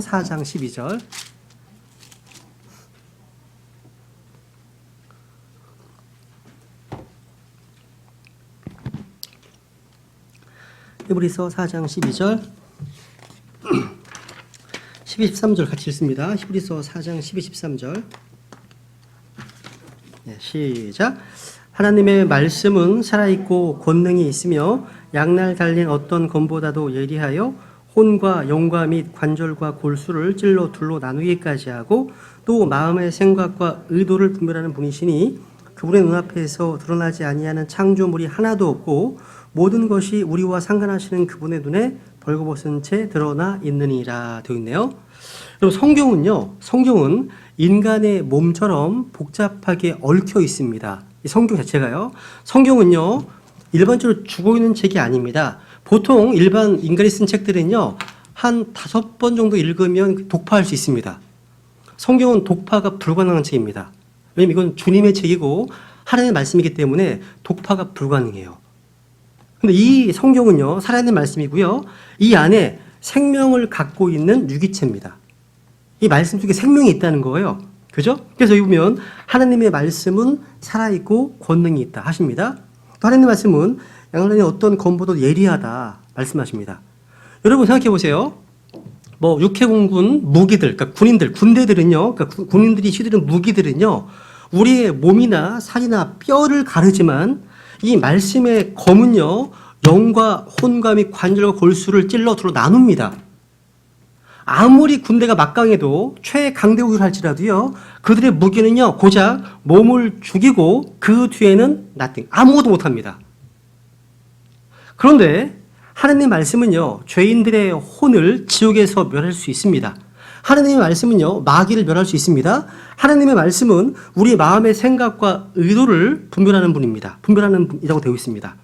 4장 12절. 히브리서 4장 12절, 12, 13절 같이 읽습니다. 히브리서 4장 12, 13절. 네, 시작. 하나님의 말씀은 살아있고 권능이 있으며 양날 달린 어떤 검보다도 예리하여 혼과 영과 및 관절과 골수를 찔러 둘로 나누기까지 하고 또 마음의 생각과 의도를 분별하는 분이시니 그분의 눈앞에서 드러나지 아니하는 창조물이 하나도 없고 모든 것이 우리와 상관하시는 그분의 눈에 벌거벗은 채 드러나 있느니라 되어 있네요. 여러분, 성경은 인간의 몸처럼 복잡하게 얽혀 있습니다. 이 성경 자체가요. 성경은요, 일반적으로 죽어 있는 책이 아닙니다. 보통 일반 인간이 쓴 책들은요, 한 5번 정도 읽으면 독파할 수 있습니다. 성경은 독파가 불가능한 책입니다. 왜냐면 이건 주님의 책이고 하나님의 말씀이기 때문에 독파가 불가능해요. 근데 이 성경은요, 살아있는 말씀이고요, 이 안에 생명을 갖고 있는 유기체입니다. 이 말씀 속에 생명이 있다는 거예요. 그죠? 그래서 여기 보면 하나님의 말씀은 살아있고 권능이 있다 하십니다. 또 하나님의 말씀은 양날의 어떤 검보도 예리하다 말씀하십니다. 여러분 생각해 보세요. 뭐 육해공군 무기들, 그러니까 군대들은요, 그러니까 군인들이 휘두르는 무기들은요, 우리의 몸이나 살이나 뼈를 가르지만 이 말씀의 검은요, 영과 혼과 및 관절과 골수를 찔러 둘로 나눕니다. 아무리 군대가 막강해도 최강대국을 할지라도요, 그들의 무기는요, 고작 몸을 죽이고 그 뒤에는 nothing, 아무것도 못합니다. 그런데 하나님의 말씀은요, 죄인들의 혼을 지옥에서 멸할 수 있습니다. 하나님의 말씀은요, 마귀를 멸할 수 있습니다. 하나님의 말씀은 우리 마음의 생각과 의도를 분별하는 분입니다. 분별하는 분이라고 되어 있습니다.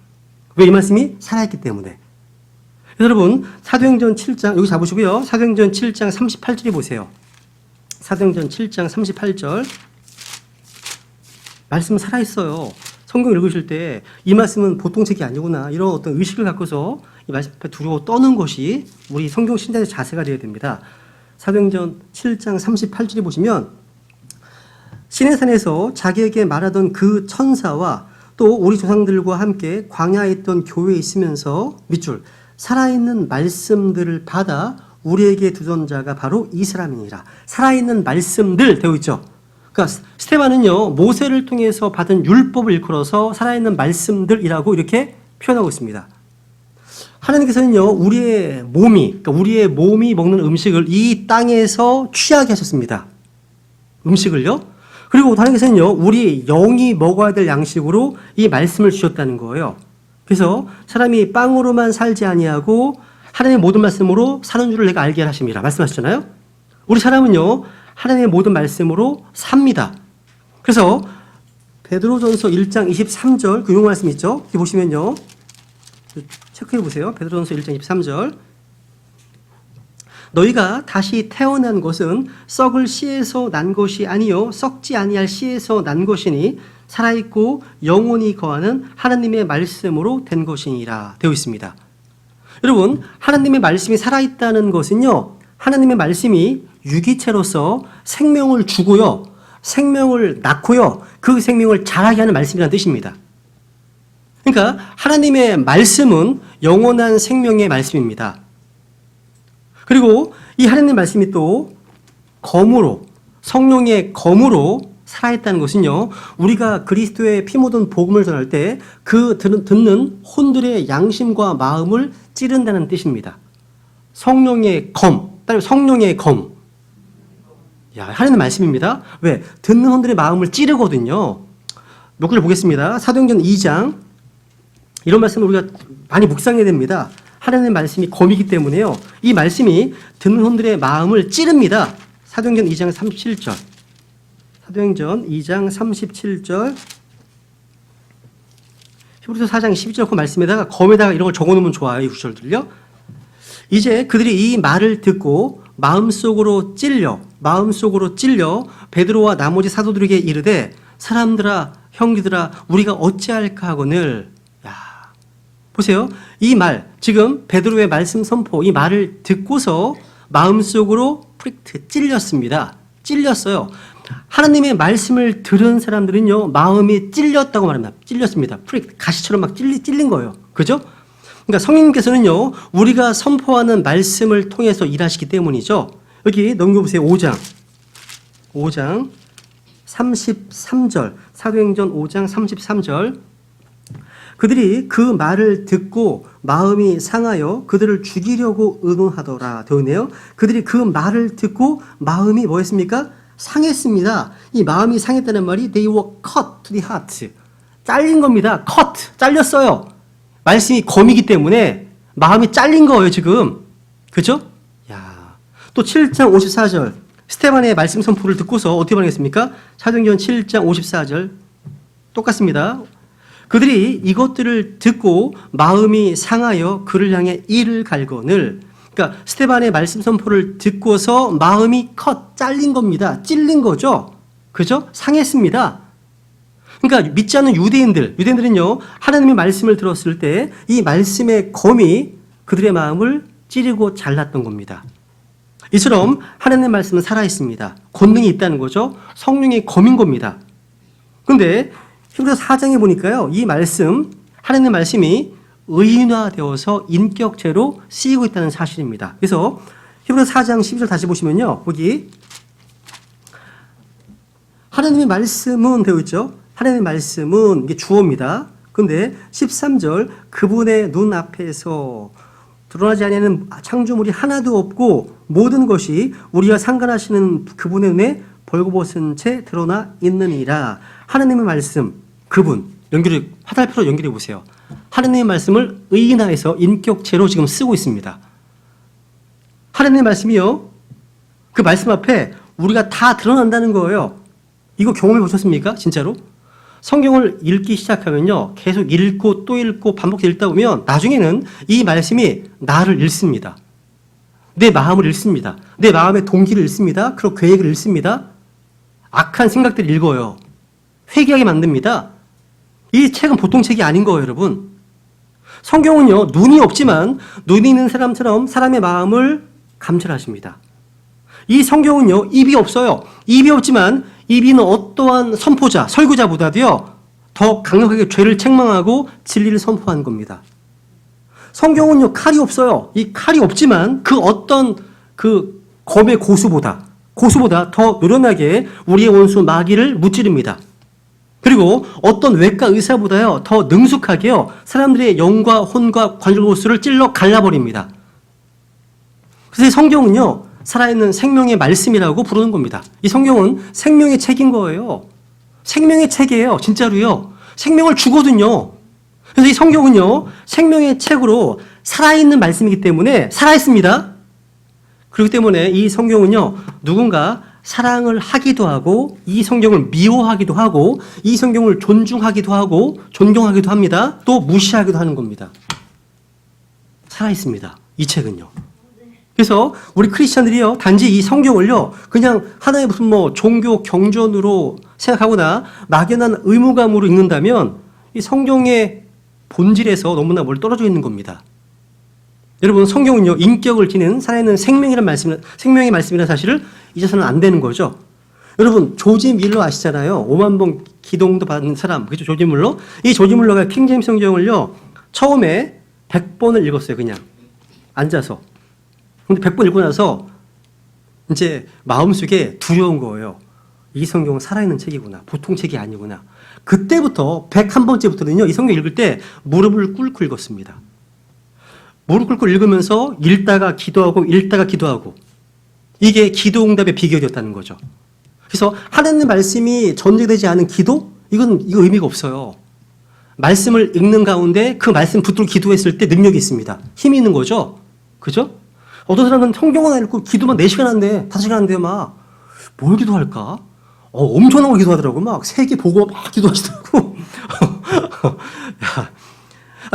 왜? 이 말씀이 살아있기 때문에. 여러분, 사도행전 7장, 여기 잡으시고요. 사도행전 7장 38절에 보세요. 사도행전 7장 38절. 말씀은 살아있어요. 성경 읽으실 때 이 말씀은 보통 책이 아니구나, 이런 어떤 의식을 갖고서 이 말씀 앞에 두려워 떠는 것이 우리 성경 신자의 자세가 되어야 됩니다. 사도행전 7장 38절에 보시면 시내산에서 자기에게 말하던 그 천사와 또 우리 조상들과 함께 광야에 있던 교회에 있으면서 밑줄 살아있는 말씀들을 받아 우리에게 두던 자가 바로 이 사람이니라. 살아있는 말씀들 되어 있죠. 그러니까 스테반은요, 모세를 통해서 받은 율법을 일컬어서 살아있는 말씀들이라고 이렇게 표현하고 있습니다. 하나님께서는요, 우리의 몸이 먹는 음식을 이 땅에서 취하게 하셨습니다. 음식을요. 그리고 하나님께서는요, 우리 영이 먹어야 될 양식으로 이 말씀을 주셨다는 거예요. 그래서 사람이 빵으로만 살지 아니하고 하나님의 모든 말씀으로 사는 줄을 내가 알게 하십니다. 말씀하셨잖아요. 우리 사람은요, 하나님의 모든 말씀으로 삽니다. 그래서 베드로전서 1장 23절 그 유명한 말씀 있죠. 여기 보시면요, 체크해 보세요. 베드로전서 1장 23절. 너희가 다시 태어난 것은 썩을 씨에서 난 것이 아니요 썩지 아니할 씨에서 난 것이니 살아있고 영원히 거하는 하나님의 말씀으로 된 것이니라 되어 있습니다. 여러분, 하나님의 말씀이 살아있다는 것은요, 하나님의 말씀이 유기체로서 생명을 주고요, 생명을 낳고요, 그 생명을 자라게 하는 말씀이라는 뜻입니다. 그러니까 하나님의 말씀은 영원한 생명의 말씀입니다. 그리고 이 하나님의 말씀이 또 검으로, 성령의 검으로 살아있다는 것은요, 우리가 그리스도의 피 묻은 복음을 전할 때 그 듣는 혼들의 양심과 마음을 찌른다는 뜻입니다. 성령의 검, 따로 성령의 검. 야, 하나님의 말씀입니다. 왜? 듣는 혼들의 마음을 찌르거든요. 몇 구절 보겠습니다. 사도행전 2장. 이런 말씀을 우리가 많이 묵상해야 됩니다. 하나님의 말씀이 검이기 때문에요, 이 말씀이 듣는 혼들의 마음을 찌릅니다. 사도행전 2장 37절. 사도행전 2장 37절. 히브리서 4장 12절 그 말씀에다가 검에다가 이런 걸 적어놓으면 좋아요. 이 구절들요. 이제 그들이 이 말을 듣고 마음속으로 찔려 베드로와 나머지 사도들에게 이르되 사람들아 형제들아 우리가 어찌할까 하거늘. 보세요. 이 말, 지금 베드로의 말씀 선포, 이 말을 듣고서 마음속으로 프릭트 찔렸습니다. 찔렸어요. 하나님의 말씀을 들은 사람들은요, 마음이 찔렸다고 말합니다. 찔렸습니다. 프릭트, 가시처럼 막 찔린 거예요. 그죠? 그러니까 성령님께서는요, 우리가 선포하는 말씀을 통해서 일하시기 때문이죠. 여기 넘겨보세요. 5장 33절, 사도행전 5장 33절. 그들이 그 말을 듣고 마음이 상하여 그들을 죽이려고 의논하더라. 되어 있네요. 그들이 그 말을 듣고 마음이 뭐였습니까? 상했습니다. 이 마음이 상했다는 말이 they were cut to the heart. 잘린 겁니다. cut, 잘렸어요. 말씀이 검이기 때문에 마음이 잘린 거예요, 지금. 그죠? 야, 또 7장 54절. 스테반의 말씀 선포를 듣고서 어떻게 반응했습니까? 사도행전 7장 54절. 똑같습니다. 그들이 이것들을 듣고 마음이 상하여 그를 향해 이를 갈거늘. 그러니까 스테반의 말씀 선포를 듣고서 마음이 잘린 겁니다. 찔린 거죠. 그죠? 상했습니다. 그러니까 믿지 않는 유대인들은요, 하나님의 말씀을 들었을 때 이 말씀의 검이 그들의 마음을 찌르고 잘랐던 겁니다. 이처럼 하나님의 말씀은 살아있습니다. 권능이 있다는 거죠. 성령의 검인 겁니다. 그런데 히브리서 4장에 보니까요, 이 말씀, 하나님의 말씀이 의인화되어서 인격체로 쓰이고 있다는 사실입니다. 그래서 히브리서 4장 12절 다시 보시면요, 거기 하나님의 말씀은 되어 있죠. 하나님의 말씀은 이게 주어입니다. 그런데 13절 그분의 눈 앞에서 드러나지 아니하는 창조물이 하나도 없고 모든 것이 우리가 상관하시는 그분의 눈에 벌거벗은 채 드러나 있느니라. 하나님의 말씀, 그분 화살표로 연결해 보세요. 하나님의 말씀을 의인화해서 인격체로 지금 쓰고 있습니다. 하나님의 말씀이요, 그 말씀 앞에 우리가 다 드러난다는 거예요. 이거 경험해 보셨습니까? 진짜로? 성경을 읽기 시작하면요, 계속 읽고 또 읽고 반복해서 읽다 보면 나중에는 이 말씀이 나를 읽습니다. 내 마음을 읽습니다. 내 마음의 동기를 읽습니다. 그리고 계획을 읽습니다. 악한 생각들을 읽어요. 회개하게 만듭니다. 이 책은 보통 책이 아닌 거예요, 여러분. 성경은요, 눈이 없지만 눈이 있는 사람처럼 사람의 마음을 감찰하십니다. 이 성경은요, 입이 없어요. 입이 없지만 입이 있는 어떠한 선포자, 설교자보다도요, 더 강력하게 죄를 책망하고 진리를 선포하는 겁니다. 성경은요, 칼이 없어요. 이 칼이 없지만 그 어떤 그 검의 고수보다 더 노련하게 우리의 원수 마귀를 무찌릅니다. 그리고 어떤 외과 의사보다요, 더 능숙하게요, 사람들의 영과 혼과 관절고수를 찔러 갈라버립니다. 그래서 이 성경은요, 살아있는 생명의 말씀이라고 부르는 겁니다. 이 성경은 생명의 책인 거예요. 생명의 책이에요. 진짜로요. 생명을 주거든요. 그래서 이 성경은요, 생명의 책으로 살아있는 말씀이기 때문에 살아있습니다. 그렇기 때문에 이 성경은요, 누군가 사랑을 하기도 하고, 이 성경을 미워하기도 하고, 이 성경을 존중하기도 하고, 존경하기도 합니다. 또 무시하기도 하는 겁니다. 살아있습니다. 이 책은요. 그래서 우리 크리스찬들이요, 단지 이 성경을요, 그냥 하나의 무슨 종교 경전으로 생각하거나 막연한 의무감으로 읽는다면 이 성경의 본질에서 너무나 멀리 떨어져 있는 겁니다. 여러분, 성경은요, 인격을 지닌 살아있는 생명의 말씀이라는 사실을 잊어서는 안 되는 거죠. 여러분, 조지 밀러 아시잖아요. 5만 번 기도도 받는 사람, 그죠? 조지 밀러. 이 조지 밀러가 킹제임스 성경을요, 처음에 100번을 읽었어요, 그냥 앉아서. 근데 100번 읽고 나서 이제 마음속에 두려운 거예요. 이 성경은 살아있는 책이구나. 보통 책이 아니구나. 그때부터 101번째부터는요, 이 성경 읽을 때 무릎을 꿇고 읽었습니다. 무릎 꿇고 읽으면서 읽다가 기도하고 이게 기도응답의 비결이었다는 거죠. 그래서 하나님의 말씀이 전제되지 않은 기도? 이거 의미가 없어요. 말씀을 읽는 가운데 그 말씀 붙들고 기도했을 때 능력이 있습니다. 힘이 있는 거죠. 그죠? 어떤 사람은 성경을 읽고 기도만 4시간 한대, 5시간 한대요, 막. 뭘 기도할까? 엄청난 걸 기도하더라고. 막 세계 보고 막 기도하시더라고.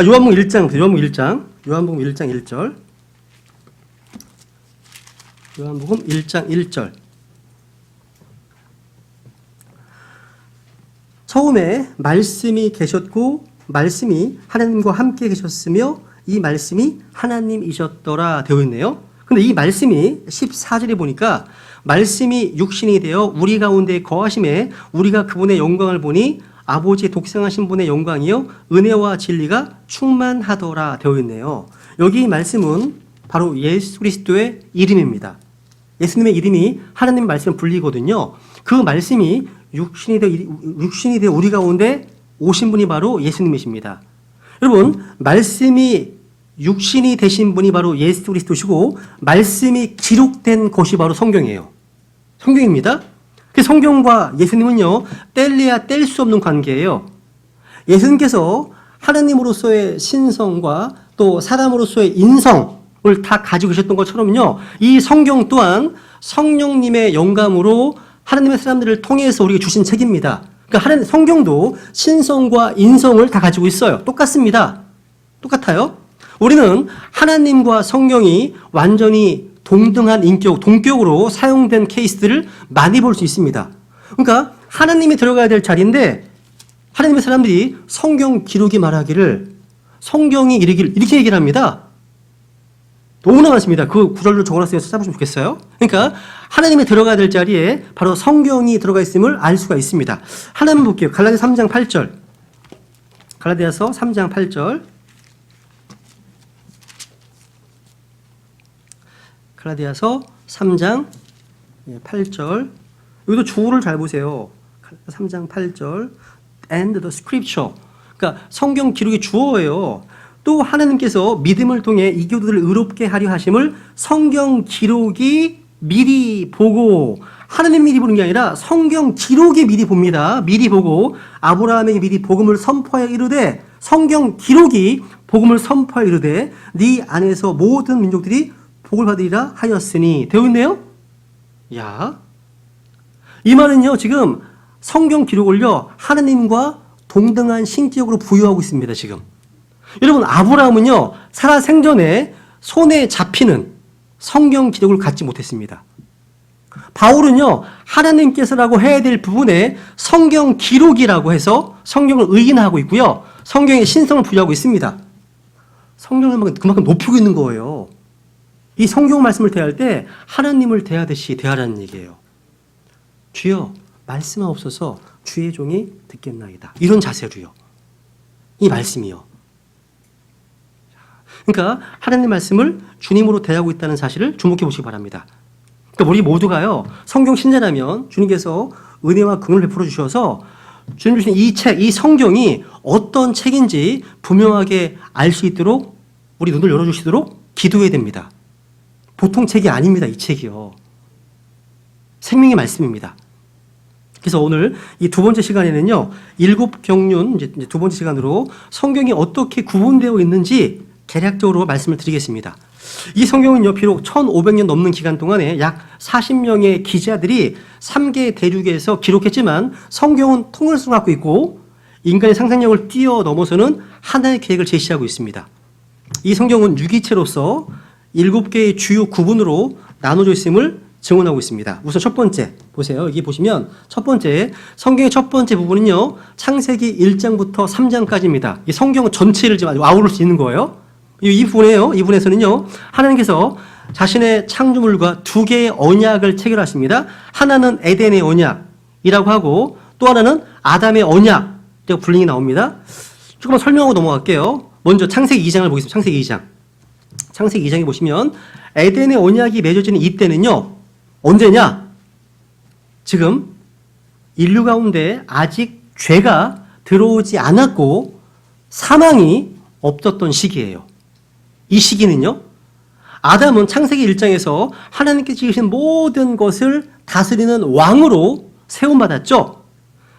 요한복음 1장 1절. 요한복음 1장 1절. 처음에 말씀이 계셨고 말씀이 하나님과 함께 계셨으며 이 말씀이 하나님이셨더라 되어 있네요. 근데 이 말씀이 14절에 보니까 말씀이 육신이 되어 우리 가운데 거하심에 우리가 그분의 영광을 보니 아버지의 독생하신 분의 영광이요 은혜와 진리가 충만하더라 되어 있네요. 여기 이 말씀은 바로 예수 그리스도의 이름입니다. 예수님의 이름이 하나님의 말씀을 불리거든요. 그 말씀이 육신이 되어 우리 가운데 오신 분이 바로 예수님이십니다. 여러분, 말씀이 육신이 되신 분이 바로 예수 그리스도시고 말씀이 기록된 것이 바로 성경이에요. 성경입니다. 그 성경과 예수님은요, 뗄래야 뗄 수 없는 관계예요. 예수님께서 하나님으로서의 신성과 또 사람으로서의 인성을 다 가지고 계셨던 것처럼요, 이 성경 또한 성령님의 영감으로 하나님의 사람들을 통해서 우리에게 주신 책입니다. 그러니까 성경도 신성과 인성을 다 가지고 있어요. 똑같습니다. 똑같아요. 우리는 하나님과 성경이 완전히 동등한 인격, 동격으로 사용된 케이스들을 많이 볼 수 있습니다. 그러니까 하나님이 들어가야 될 자리인데 하나님의 사람들이 성경 기록이 말하기를 성경이 이렇게 얘기를 합니다. 너무나 많습니다. 그 구절로 적어놨으면 찾아보시면 좋겠어요. 그러니까 하나님이 들어가야 될 자리에 바로 성경이 들어가 있음을 알 수가 있습니다. 하나만 볼게요. 갈라디아서 3장 8절. 갈라디아서 3장 8절. 갈라디아서 3장 8절. 여기도 주어를 잘 보세요. 3장 8절. And the scripture. 그러니까 성경 기록이 주어예요. 또 하나님께서 믿음을 통해 이교도들을 의롭게 하려 하심을 성경 기록이 미리 보고, 하나님 미리 보는 게 아니라 성경 기록이 미리 봅니다. 미리 보고 아브라함에게 미리 복음을 선포하여 이르되, 성경 기록이 복음을 선포하여 이르되 네 안에서 모든 민족들이 복을 받으리라 하였으니 되어 있네요. 야, 이 말은요, 지금 성경 기록을요 하나님과 동등한 신격으로 부여하고 있습니다. 지금 여러분, 아브라함은요 살아 생전에 손에 잡히는 성경 기록을 갖지 못했습니다. 바울은요 하나님께서라고 해야 될 부분에 성경 기록이라고 해서 성경을 의인하고 있고요, 성경에 신성을 부여하고 있습니다. 성경을 그만큼 높이고 있는 거예요. 이 성경 말씀을 대할 때 하나님을 대하듯이 대하라는 얘기예요. 주여 말씀하옵소서 주의 종이 듣겠나이다. 이런 자세로요. 이 말씀이요. 그러니까 하나님 말씀을 주님으로 대하고 있다는 사실을 주목해 보시기 바랍니다. 그러니까 우리 모두가요, 성경 신자라면 주님께서 은혜와 긍휼을 베풀어 주셔서 주님 주신 이 책, 이 성경이 어떤 책인지 분명하게 알 수 있도록 우리 눈을 열어주시도록 기도해야 됩니다. 보통 책이 아닙니다. 이 책이요. 생명의 말씀입니다. 그래서 오늘 이 두 번째 시간에는요, 일곱 경륜, 이제 두 번째 시간으로 성경이 어떻게 구분되어 있는지 개략적으로 말씀을 드리겠습니다. 이 성경은요, 비록 1500년 넘는 기간 동안에 약 40명의 기자들이 3개 대륙에서 기록했지만 성경은 통일성을 갖고 있고 인간의 상상력을 뛰어넘어서는 하나의 계획을 제시하고 있습니다. 이 성경은 유기체로서 7개의 주요 구분으로 나눠져 있음을 증언하고 있습니다. 우선 첫 번째 보세요. 여기 보시면 첫 번째, 성경의 첫 번째 부분은요, 창세기 1장부터 3장까지입니다. 이 성경은 전체를 지금 아우를 수 있는 거예요. 이 부분에요. 이 부분에서는요, 하나님께서 자신의 창조물과 두 개의 언약을 체결하십니다. 하나는 에덴의 언약이라고 하고 또 하나는 아담의 언약이라고 불링이 나옵니다. 조금만 설명하고 넘어갈게요. 먼저 창세기 2장을 보겠습니다. 창세기 2장. 창세기 2장에 보시면 에덴의 언약이 맺어지는 이때는요, 언제냐? 지금 인류 가운데 아직 죄가 들어오지 않았고 사망이 없었던 시기예요. 이 시기는요, 아담은 창세기 1장에서 하나님께 지으신 모든 것을 다스리는 왕으로 세움받았죠.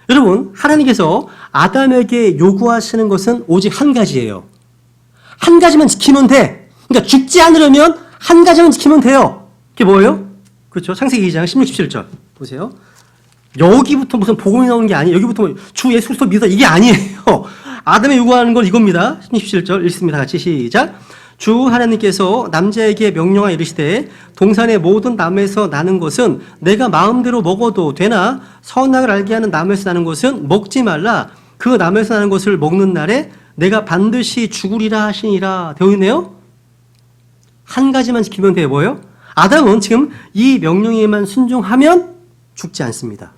여러분, 하나님께서 아담에게 요구하시는 것은 오직 한 가지예요. 한 가지만 지키면 돼. 그러니까 죽지 않으려면 한 가지만 지키면 돼요. 그게 뭐예요? 그렇죠. 창세기 2장 16, 17절 보세요. 여기부터 무슨 복음이 나오는 게 아니에요. 여기부터 주 예수 그리스도 믿어, 이게 아니에요. 아담이 요구하는 건 이겁니다. 16, 17절 읽습니다. 같이 시작. 주 하나님께서 남자에게 명령하여 이르시되 동산의 모든 나무에서 나는 것은 내가 마음대로 먹어도 되나 선악을 알게 하는 나무에서 나는 것은 먹지 말라. 그 나무에서 나는 것을 먹는 날에 내가 반드시 죽으리라 하시니라 되어 있네요. 한 가지만 지키면 돼요. 뭐예요? 아담은 지금 이 명령에만 순종하면 죽지 않습니다.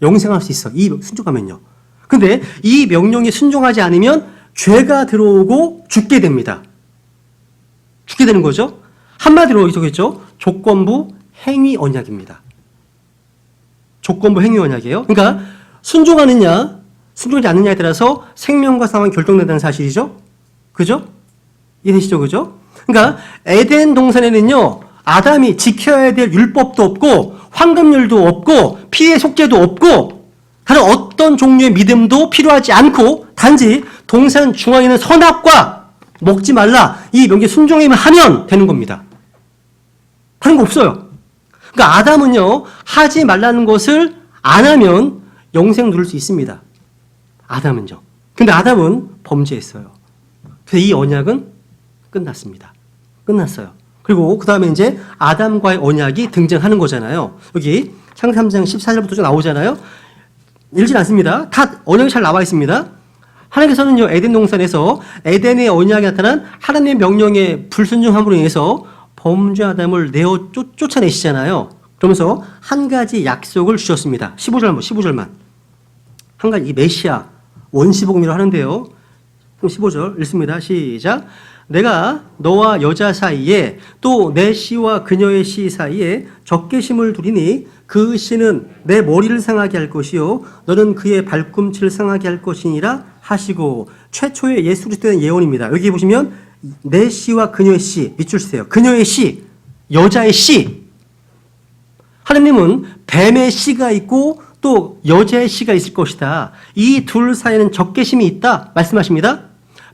영생할 수 있어. 이 순종하면요. 근데 이 명령에 순종하지 않으면 죄가 들어오고 죽게 됩니다. 죽게 되는 거죠. 한마디로 이거겠죠. 조건부 행위 언약입니다. 조건부 행위 언약이에요. 그러니까 순종하느냐 순종하지 않느냐에 따라서 생명과 사망이 결정된다는 사실이죠. 그죠? 이해되시죠? 그죠? 그러니까 에덴 동산에는요. 아담이 지켜야 될 율법도 없고 황금률도 없고 피해 속죄도 없고 다른 어떤 종류의 믿음도 필요하지 않고 단지 동산 중앙에 있는 선악과 먹지 말라 이 명령에 순종하면 하면 되는 겁니다. 다른 거 없어요. 그러니까 아담은요. 하지 말라는 것을 안 하면 영생 누릴 수 있습니다. 아담은요. 근데 아담은 범죄했어요. 그래서 이 언약은 끝났습니다. 끝났어요. 그리고 그 다음에 이제 아담과의 언약이 등장하는 거잖아요. 여기 창세기 3장 14절부터 좀 나오잖아요. 읽진 않습니다. 다 언약이 잘 나와 있습니다. 하나님께서는요, 에덴 동산에서 에덴의 언약이 나타난 하나님의 명령에 불순종함으로 인해서 범죄 아담을 쫓아내시잖아요. 그러면서 한 가지 약속을 주셨습니다. 15절만. 한 가지, 이 메시아, 원시복음이라고 하는데요. 15절 읽습니다. 시작. 내가 너와 여자 사이에 또 내 씨와 그녀의 씨 사이에 적개심을 두리니 그 씨는 내 머리를 상하게 할 것이요 너는 그의 발꿈치를 상하게 할 것이니라 하시고 최초의 예수 그리스도에 대한 예언입니다. 여기 보시면 내 씨와 그녀의 씨 밑줄 치세요. 그녀의 씨, 여자의 씨. 하나님은 뱀의 씨가 있고 또 여자의 씨가 있을 것이다. 이 둘 사이에는 적개심이 있다 말씀하십니다.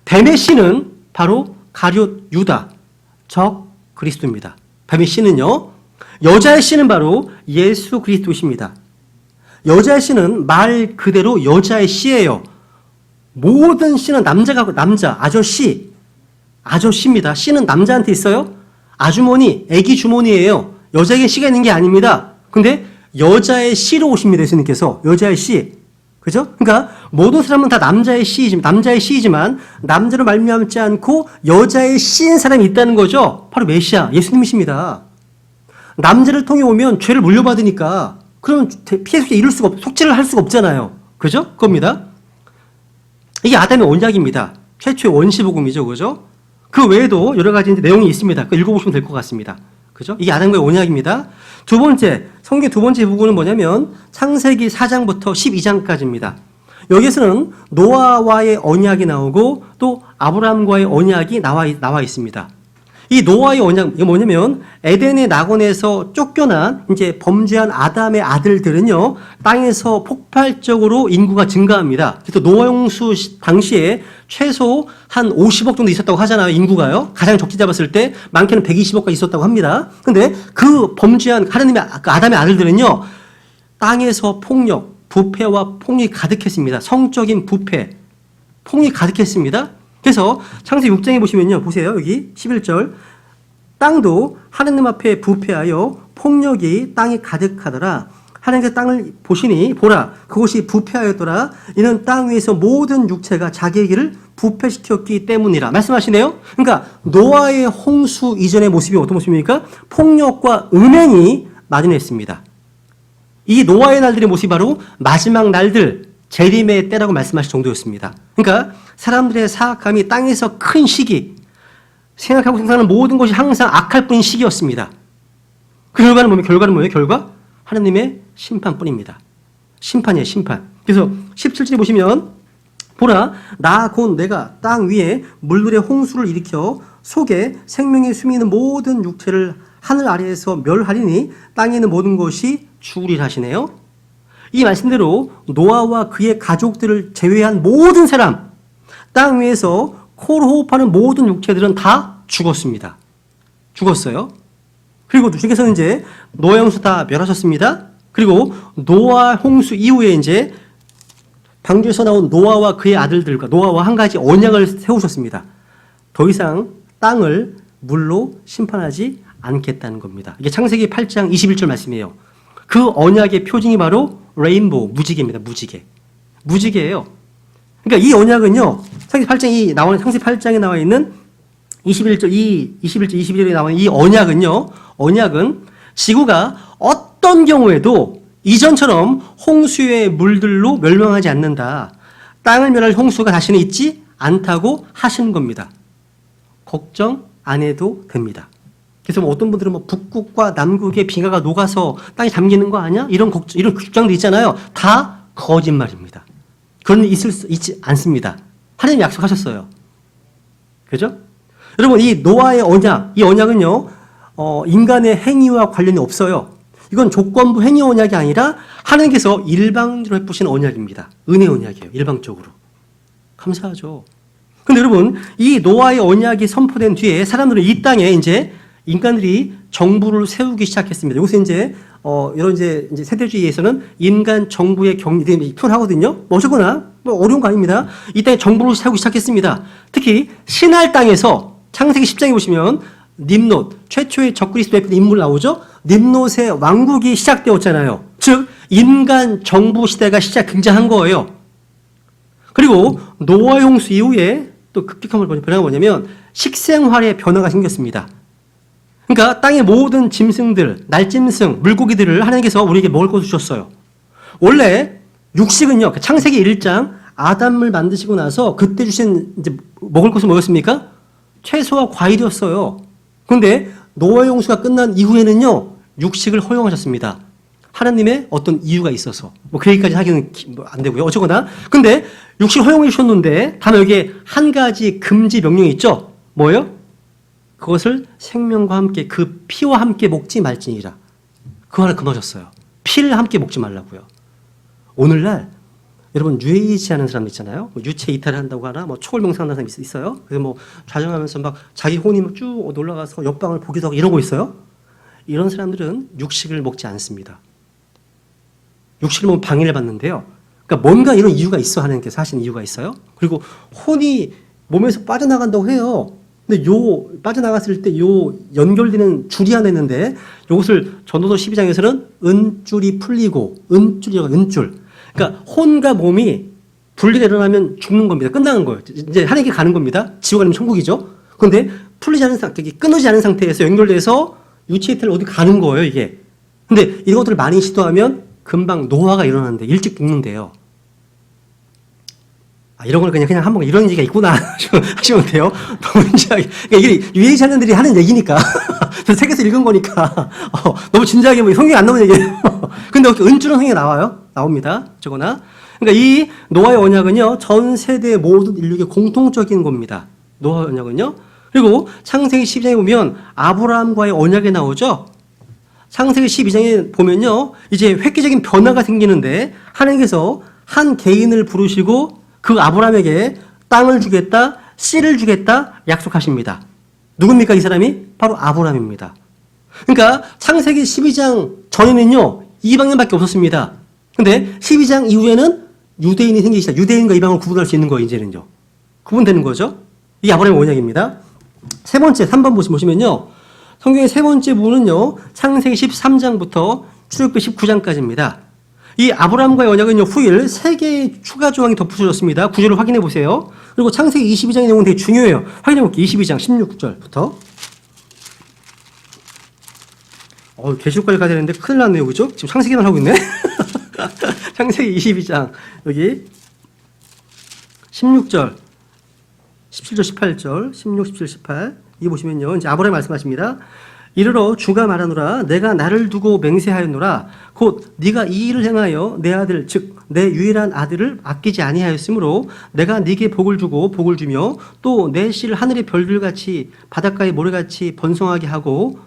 뱀의 씨는 바로 가룟 유다, 적 그리스도입니다. 뱀의 씨는요. 여자의 씨는 바로 예수 그리스도십니다. 여자의 씨는 말 그대로 여자의 씨예요. 모든 씨는 남자가 남자, 아저씨입니다. 씨는 남자한테 있어요. 아주머니, 애기 주머니예요. 여자에게 씨가 있는 게 아닙니다. 근데 여자의 씨로 오십니다. 예수님께서 여자의 씨. 그죠? 그러니까 모든 사람은 다 남자의 씨이지만 남자로 말미암지 않고 여자의 씨인 사람이 있다는 거죠. 바로 메시아 예수님이십니다. 남자를 통해 오면 죄를 물려받으니까 그러면 피해 속죄를 할 수가 없잖아요. 그죠? 그겁니다. 이게 아담의 언약입니다. 최초의 원시복음이죠. 그죠? 그 외에도 여러 가지 내용이 있습니다. 그 읽어보시면 될 것 같습니다. 그죠? 이게 아담과의 언약입니다. 두 번째, 성경 두 번째 부분은 뭐냐면 창세기 4장부터 12장까지입니다. 여기서는 노아와의 언약이 나오고 또 아브라함과의 언약이 나와 있습니다. 이 노아의 언약, 이게 뭐냐면 에덴의 낙원에서 쫓겨난 이제 범죄한 아담의 아들들은요, 땅에서 폭발적으로 인구가 증가합니다. 그래서 노아 홍수 당시에 최소 한 50억 정도 있었다고 하잖아요, 인구가요. 가장 적게 잡았을 때 많게는 120억까지 있었다고 합니다. 근데 그 범죄한 하나님의 아담의 아들들은요, 땅에서 폭력, 부패와 폭력이 가득했습니다. 성적인 부패, 폭력이 가득했습니다. 그래서 창세기 6장에 보시면요. 보세요. 여기 11절. 땅도 하나님 앞에 부패하여 폭력이 땅에 가득하더라. 하나님께서 땅을 보시니 보라 그것이 부패하였더라. 이는 땅 위에서 모든 육체가 자기의 길을 부패시켰기 때문이라. 말씀하시네요. 그러니까 노아의 홍수 이전의 모습이 어떤 모습입니까? 폭력과 음행이 만연했습니다. 이 노아의 날들의 모습이 바로 마지막 날들 재림의 때라고 말씀하실 정도였습니다. 그러니까 사람들의 사악함이 땅에서 큰 시기, 생각하고 생각하는 모든 것이 항상 악할 뿐인 시기였습니다. 그 결과는 뭐예요? 결과? 하나님의 심판뿐입니다. 심판이에요, 심판. 그래서 17절에 보시면 보라, 나 곧 내가 땅 위에 물들의 홍수를 일으켜 속에 생명의 숨이 있는 모든 육체를 하늘 아래에서 멸하리니 땅에 있는 모든 것이 죽으리라 하시네요. 이 말씀대로 노아와 그의 가족들을 제외한 모든 사람, 땅 위에서 코로 호흡하는 모든 육체들은 다 죽었습니다. 죽었어요. 그리고 주께서는 이제 노아 홍수 다 멸하셨습니다. 그리고 노아 홍수 이후에 이제 방주에서 나온 노아와 그의 아들들과 노아와 한 가지 언약을 세우셨습니다. 더 이상 땅을 물로 심판하지 않겠다는 겁니다. 이게 창세기 8장 21절 말씀이에요. 그 언약의 표징이 바로 레인보우, 무지개입니다. 무지개예요. 그러니까 이 언약은요. 창세기 8장에 나와 있는 21절, 21절에 나오는 이 언약은 지구가 어떤 경우에도 이전처럼 홍수의 물들로 멸망하지 않는다. 땅을 멸할 홍수가 다시는 있지 않다고 하시는 겁니다. 걱정 안 해도 됩니다. 그래서 뭐 어떤 분들은 뭐 북극과 남극의 빙하가 녹아서 땅이 잠기는 거 아니야? 이런 주장도 있잖아요. 다 거짓말입니다. 그런 일 있지 않습니다. 하나님 약속하셨어요. 그죠? 여러분, 이 노아의 언약, 이 언약은요, 인간의 행위와 관련이 없어요. 이건 조건부 행위 언약이 아니라 하나님께서 일방적으로 해보신 언약입니다. 은혜 언약이에요. 일방적으로. 감사하죠. 근데 여러분, 이 노아의 언약이 선포된 뒤에 사람들은 이 땅에 이제 인간들이 정부를 세우기 시작했습니다. 여기서 이제, 이런 이제 세대주의에서는 인간 정부의 경리, 표현하거든요. 뭐 어쨌거나, 뭐 어려운 거 아닙니다. 이 땅에 정부를 세우기 시작했습니다. 특히, 신할 땅에서 창세기 10장에 보시면, nim롯, 최초의 적그리스도의 인물 나오죠? nim롯의 왕국이 시작되었잖아요. 즉, 인간 정부 시대가 등장한 거예요. 그리고 노아 홍수 이후에 또 급격한 변화가 뭐냐면 식생활의 변화가 생겼습니다. 그러니까 땅의 모든 짐승들, 날짐승, 물고기들을 하나님께서 우리에게 먹을 것을 주셨어요. 원래 육식은요, 창세기 1장 아담을 만드시고 나서 그때 주신 이제 먹을 것은 뭐였습니까? 채소와 과일이었어요. 그런데 노아의 홍수가 끝난 이후에는요, 육식을 허용하셨습니다. 하나님의 어떤 이유가 있어서. 뭐 그 얘기까지 하기는 안 되고요. 어쨌거나. 근데 육식을 허용해 주셨는데 다만 여기에 한 가지 금지 명령이 있죠. 뭐예요? 그것을 생명과 함께 그 피와 함께 먹지 말지니라. 그 하나 금하셨어요. 피를 함께 먹지 말라고요. 오늘날 여러분 유해이지하는 사람 있잖아요. 뭐 유체 이탈을 한다고 하나, 뭐 초월명상하는 사람 있어요. 그래서 뭐 좌정하면서 막 자기 혼이 쭉 올라가서 옆방을 보기도 하고 이러고 있어요. 이런 사람들은 육식을 먹지 않습니다. 육식을 먹으면 방해를 받는데요. 그러니까 뭔가 이런 이유가 있어 하나님께서 하신 이유가 있어요. 그리고 혼이 몸에서 빠져나간다고 해요. 근데 빠져나갔을 때 연결되는 줄이 하나 있는데 이것을 전도서 12장에서는 은줄이 풀리고 은줄. 그러니까 혼과 몸이 분리가 일어나면 죽는 겁니다. 끝나는 거예요. 이제 하나님께 가는 겁니다. 지옥 아니면 천국이죠. 그런데 풀리지 않은 상태, 끊어지지 않은 상태에서 연결돼서 유체이탈을 어디 가는 거예요, 이게. 근데 이것들을 많이 시도하면 금방 노화가 일어나는데 일찍 죽는데요. 이런 걸 그냥 한번 이런 얘기가 있구나 하시면 돼요. 너무 진지하게. 그러니까 이게 유해자녀들이 하는 얘기니까. 저 책에서 읽은 거니까. 너무 진지하게 뭐 성경에 안 나오는 얘기예요. 근데 은줄은 성경에 나옵니다. 저거나. 그러니까 이 노아의 언약은요, 전 세대 모든 인류의 공통적인 겁니다. 노아의 언약은요. 그리고 창세기 12장에 보면 아브라함과의 언약이 나오죠. 창세기 12장에 보면요, 이제 획기적인 변화가 생기는데 하나님께서 한 개인을 부르시고 그 아브라함에게 땅을 주겠다, 씨를 주겠다 약속하십니다. 누굽니까 이 사람이? 바로 아브라함입니다. 그러니까 창세기 12장 전에는요, 이방인밖에 없었습니다. 근데 12장 이후에는 유대인이 생기기 시작. 유대인과 이방을 구분할 수 있는 거예요, 이제는요. 구분되는 거죠. 이게 아브라함의 언약입니다. 세 번째, 3번 보시면요. 성경의 세 번째 부분은요, 창세기 13장부터 출애굽기 19장까지입니다. 이 아브라함과의 언약은요, 후일 3개의 추가 조항이 덧붙여졌습니다. 구절을 확인해 보세요. 그리고 창세기 22장의 내용은 되게 중요해요. 확인해 볼게요. 22장 16절부터. 계시록까지 가야 되는데 큰일 났네요. 그죠? 지금 창세기만 하고 있네. 창세기 22장, 여기 16절, 17절, 18절, 16, 17, 18. 이 보시면요. 이제 아브라함이 말씀하십니다. 이르러 주가 말하노라 내가 나를 두고 맹세하였노라 곧 네가 이 일을 행하여 내 아들 즉 내 유일한 아들을 아끼지 아니하였으므로 내가 네게 복을 주고 복을 주며 또 내 씨를 하늘의 별들같이 바닷가의 모래같이 번성하게 하고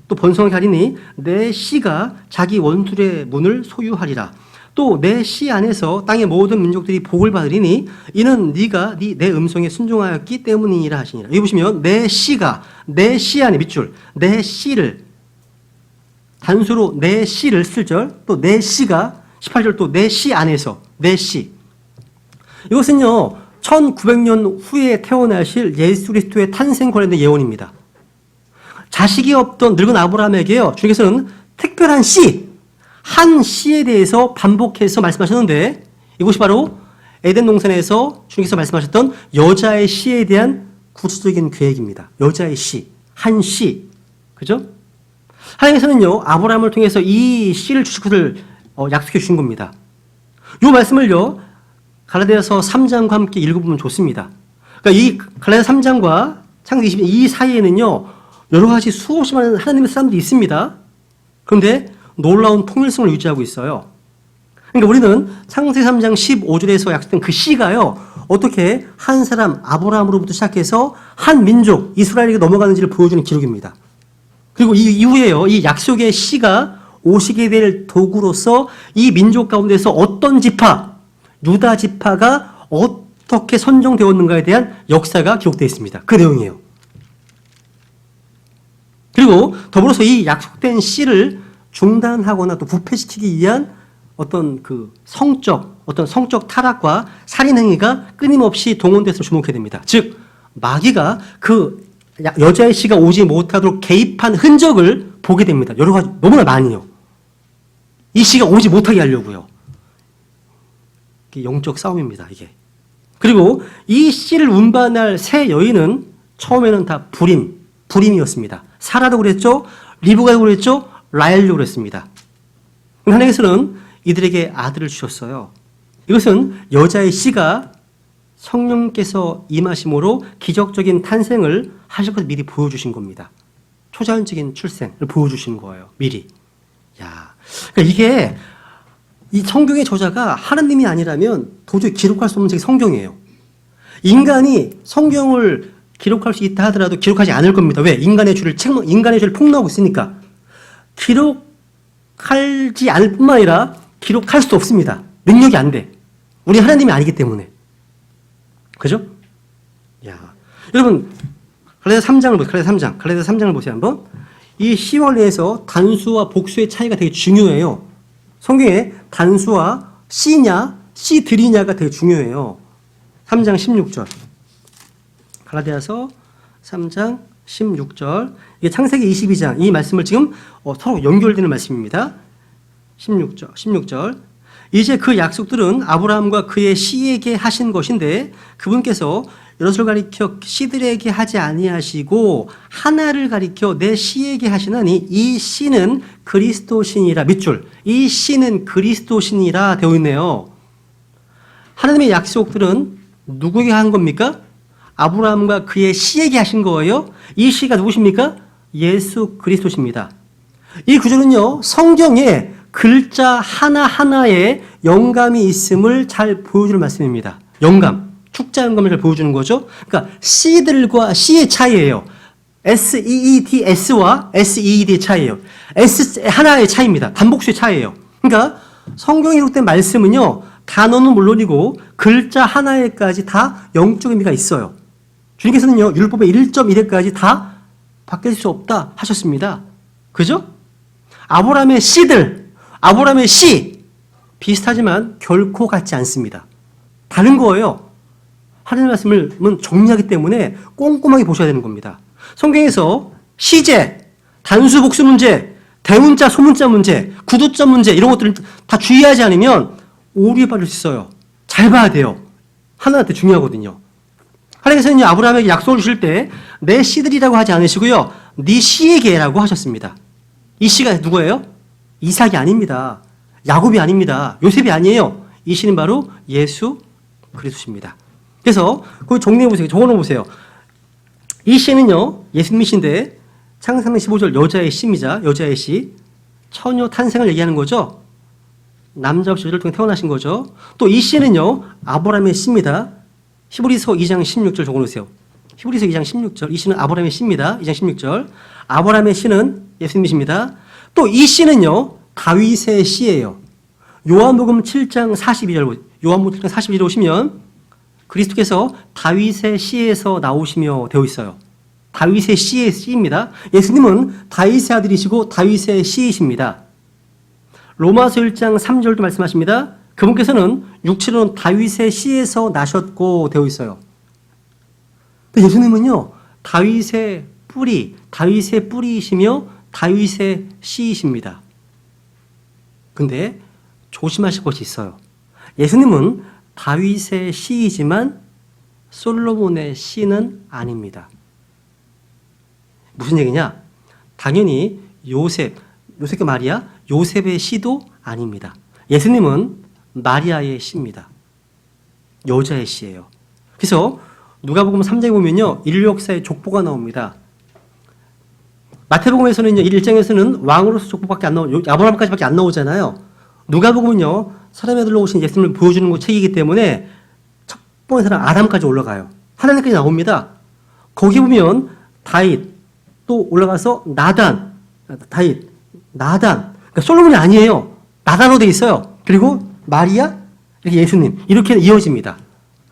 또 번성하게 하리니 내 씨가 자기 원술의 문을 소유하리라. 또 내 씨 안에서 땅의 모든 민족들이 복을 받으리니 이는 네가 내 음성에 순종하였기 때문이라 하시니라. 여기 보시면 내 씨가 내 씨 안에 밑줄 내 씨를 단수로 내 씨를 쓸 절 또 내 씨가 18절 또 내 씨 안에서 내 씨. 이것은요 1900년 후에 태어나실 예수 그리스도의 탄생 관련된 예언입니다. 자식이 없던 늙은 아브라함에게요 주님께서는 특별한 씨 한 씨에 대해서 반복해서 말씀하셨는데 이것이 바로 에덴 동산에서 주님께서 말씀하셨던 여자의 씨에 대한 구체적인 계획입니다. 여자의 씨, 한 씨, 그죠? 하나님께서는요 아브라함을 통해서 이 씨를 주실 것을 약속해 주신 겁니다. 이 말씀을요 갈라디아서 3장과 함께 읽어보면 좋습니다. 그러니까 이 갈라디아 3장과 창세기 20장 이 사이에는요 여러 가지 수없이 많은 하나님의 사람들이 있습니다. 그런데 놀라운 통일성을 유지하고 있어요. 그러니까 우리는 창세기 3장 15절에서 약속된 그 씨가요 어떻게 한 사람 아브라함으로부터 시작해서 한 민족 이스라엘에게 넘어가는지를 보여주는 기록입니다. 그리고 이 이후에요 이 약속의 씨가 오시게 될 도구로서 이 민족 가운데서 어떤 지파, 유다 지파가 어떻게 선정되었는가에 대한 역사가 기록되어 있습니다. 그 내용이에요. 그리고 더불어서 이 약속된 씨를 중단하거나 또 부패시키기 위한 어떤 성적 타락과 살인 행위가 끊임없이 동원돼서 주목해야 됩니다. 즉 마귀가 그 여자의 씨가 오지 못하도록 개입한 흔적을 보게 됩니다. 여러 가지 너무나 많이요. 이 씨가 오지 못하게 하려고요. 이게 영적 싸움입니다. 이게. 그리고 이 씨를 운반할 세 여인은 처음에는 다 불임이었습니다. 사라도 그랬죠. 리브가도 그랬죠. 라헬도 그랬습니다. 하나님께서는 이들에게 아들을 주셨어요. 이것은 여자의 씨가 성령께서 임하심으로 기적적인 탄생을 하실 것을 미리 보여주신 겁니다. 초자연적인 출생을 보여주신 거예요. 미리. 야, 그러니까 이게 이 성경의 저자가 하나님이 아니라면 도저히 기록할 수 없는 책이 성경이에요. 인간이 성경을 기록할 수 있다 하더라도 기록하지 않을 겁니다. 왜? 인간의 죄를 폭로하고 있으니까. 기록하지 않을 뿐만 아니라 기록할 수도 없습니다. 능력이 안 돼. 우리 하나님이 아니기 때문에. 그죠? 야, 여러분 갈라디아 3장을 보세요. 갈라디아 3장을 보세요 한번. 이 씨와 내에서 단수와 복수의 차이가 되게 중요해요. 성경에 단수와 씨냐, 씨들이냐가 되게 중요해요. 3장 16절. 갈라디아서 3장 16절. 이게 창세기 22장. 이 말씀을 지금 서로 연결되는 말씀입니다. 16절. 이제 그 약속들은 아브라함과 그의 씨에게 하신 것인데 그분께서 여럿을 가리켜 씨들에게 하지 아니하시고 하나를 가리켜 내 씨에게 하시나니 이 씨는 그리스도시니라. 밑줄. 이 씨는 그리스도시니라 되어 있네요. 하나님의 약속들은 누구에게 한 겁니까? 아브라함과 그의 씨에게 하신 거예요. 이 씨가 누구십니까? 예수 그리스도십니다. 이 구절은요 성경에 글자 하나하나에 영감이 있음을 잘 보여주는 말씀입니다. 영감, 축자 영감을 잘 보여주는 거죠. 그러니까 C들과 C의 차이예요. SEEDS와 SEED의 차이예요. S 하나의 차이입니다. 단복수의 차이예요. 그러니까 성경에 기록된 말씀은요 단어는 물론이고 글자 하나에까지 다 영적 의미가 있어요. 주님께서는요 율법의 1.1회까지 다 바뀔 수 없다 하셨습니다. 그죠? 아브라함의 씨들, 아브라함의 씨 비슷하지만 결코 같지 않습니다. 다른 거예요. 하나님의 말씀을 정리하기 때문에 꼼꼼하게 보셔야 되는 겁니다. 성경에서 시제, 단수 복수 문제, 대문자 소문자 문제, 구두자 문제 이런 것들을 다 주의하지 않으면 오류에 빠질 수 있어요. 잘 봐야 돼요. 하나한테 중요하거든요. 하나님께서는 아브라함에게 약속을 주실 때 내 씨들이라고 하지 않으시고요. 네 씨에게라고 하셨습니다. 이 씨가 누구예요? 이삭이 아닙니다. 야곱이 아닙니다. 요셉이 아니에요. 이 씨는 바로 예수 그리스도십니다. 그래서 그걸 정리해 보세요. 적어놓어 보세요. 이 씨는요. 예수님이신데 창세기 15절 여자의 씨입니다. 여자의 씨. 처녀 탄생을 얘기하는 거죠. 남자 없이 여자를 통해 태어나신 거죠. 또 이 씨는요. 아브라함의 씨입니다. 히브리서 2장 16절 적어놓으세요. 히브리서 2장 16절. 이 씨는 아브라함의 씨입니다. 2장 16절. 아브라함의 씨는 예수님이십니다. 또 이 씨는요. 다윗의 씨예요. 요한복음 7장 42절. 요한복음 7장 42절 오시면 그리스도께서 다윗의 씨에서 나오시며 되어 있어요. 다윗의 씨의 씨입니다. 예수님은 다윗의 아들이시고 다윗의 씨이십니다. 로마서 1장 3절도 말씀하십니다. 그분께서는 육체로는 다윗의 씨에서 나셨고 되어 있어요. 근데 예수님은요, 다윗의 뿌리이시며 다윗의 씨이십니다. 근데 조심하실 것이 있어요. 예수님은 다윗의 씨이지만 솔로몬의 시는 아닙니다. 무슨 얘기냐? 당연히 요셉과 마리아, 요셉의 시도 아닙니다. 예수님은 마리아의 시입니다. 여자의 시예요. 그래서 누가복음 3장에 보면요, 인류 역사의 족보가 나옵니다. 마태복음에서는요, 1장에서는 왕으로서 족보밖에 안 나오고 아브라함까지밖에 안 나오잖아요. 누가복음은요, 사람에 들러오신 예수님을 보여주는 책이기 때문에 첫 번째 사람 아담까지 올라가요. 하나님까지 나옵니다. 거기 보면 다윗, 또 올라가서 나단. 그러니까 솔로몬이 아니에요. 나단으로 돼 있어요. 그리고 마리아, 이렇게 예수님, 이렇게 이어집니다.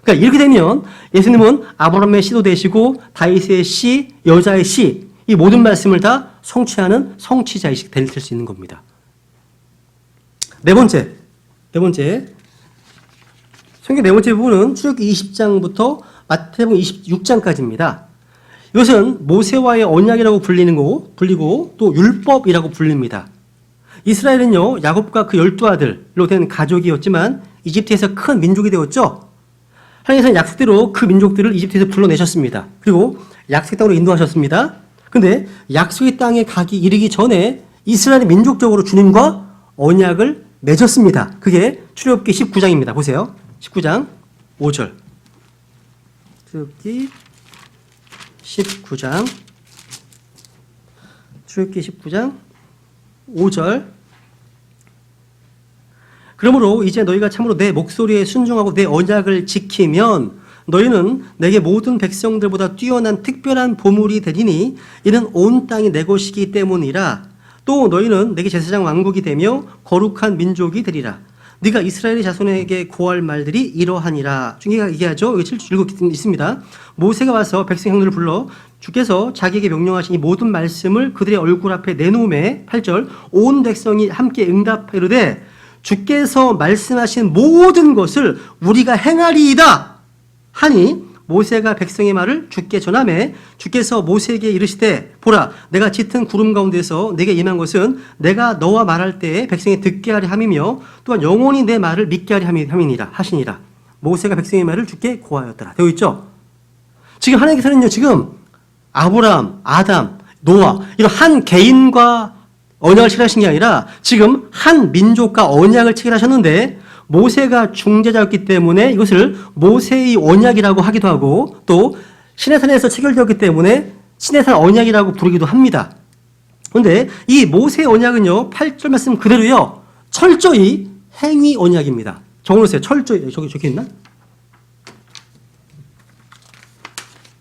그러니까 이렇게 되면 예수님은 아브라함의 시도 되시고 다윗의 시, 여자의 시, 이 모든 말씀을 다 성취하는 성취자이시 될 수 있는 겁니다. 네 번째. 성경 네 번째 부분은 출애굽기 20장부터 마태복음 26장까지입니다. 이것은 모세와의 언약이라고 불리고 또 율법이라고 불립니다. 이스라엘은요, 야곱과 그 12아들로 된 가족이었지만 이집트에서 큰 민족이 되었죠. 하나님께서는 약속대로 그 민족들을 이집트에서 불러내셨습니다. 그리고 약속의 땅으로 인도하셨습니다. 근데 약속의 땅에 이르기 전에 이스라엘이 민족적으로 주님과 언약을 맺었습니다. 그게 출애굽기 19장입니다. 보세요. 19장 5절. 출애굽기 19장 5절. 그러므로 이제 너희가 참으로 내 목소리에 순종하고 내 언약을 지키면 너희는 내게 모든 백성들보다 뛰어난 특별한 보물이 되리니 이는 온 땅이 내 것이기 때문이라. 또 너희는 내게 제사장 왕국이 되며 거룩한 민족이 되리라. 네가 이스라엘의 자손에게 고할 말들이 이러하니라. 중개가 얘기하죠. 여기 7절 있습니다. 모세가 와서 백성 형들을 불러 주께서 자기에게 명령하신 이 모든 말씀을 그들의 얼굴 앞에 내놓음에 8절 온 백성이 함께 응답하이르되 주께서 말씀하신 모든 것을 우리가 행하리이다 하니 모세가 백성의 말을 주께 전하매 주께서 모세에게 이르시되 보라 내가 짙은 구름 가운데서 내게 임한 것은 내가 너와 말할 때에 백성이 듣게 하려 함이며 또한 영원히 내 말을 믿게 하려 함이니라 하시니라. 모세가 백성의 말을 주께 고하였더라. 되어 있죠. 지금 하나님께서는요, 지금 아브라함, 아담, 노아 이런 한 개인과 언약을 체결하신 게 아니라 지금 한 민족과 언약을 체결하셨는데 모세가 중재자였기 때문에 이것을 모세의 언약이라고 하기도 하고 또 시내산에서 체결되었기 때문에 시내산 언약이라고 부르기도 합니다. 그런데 이 모세의 언약은요, 8절 말씀 그대로요, 철저히 행위 언약입니다. 적어놓으세요. 철저히, 저기 있나?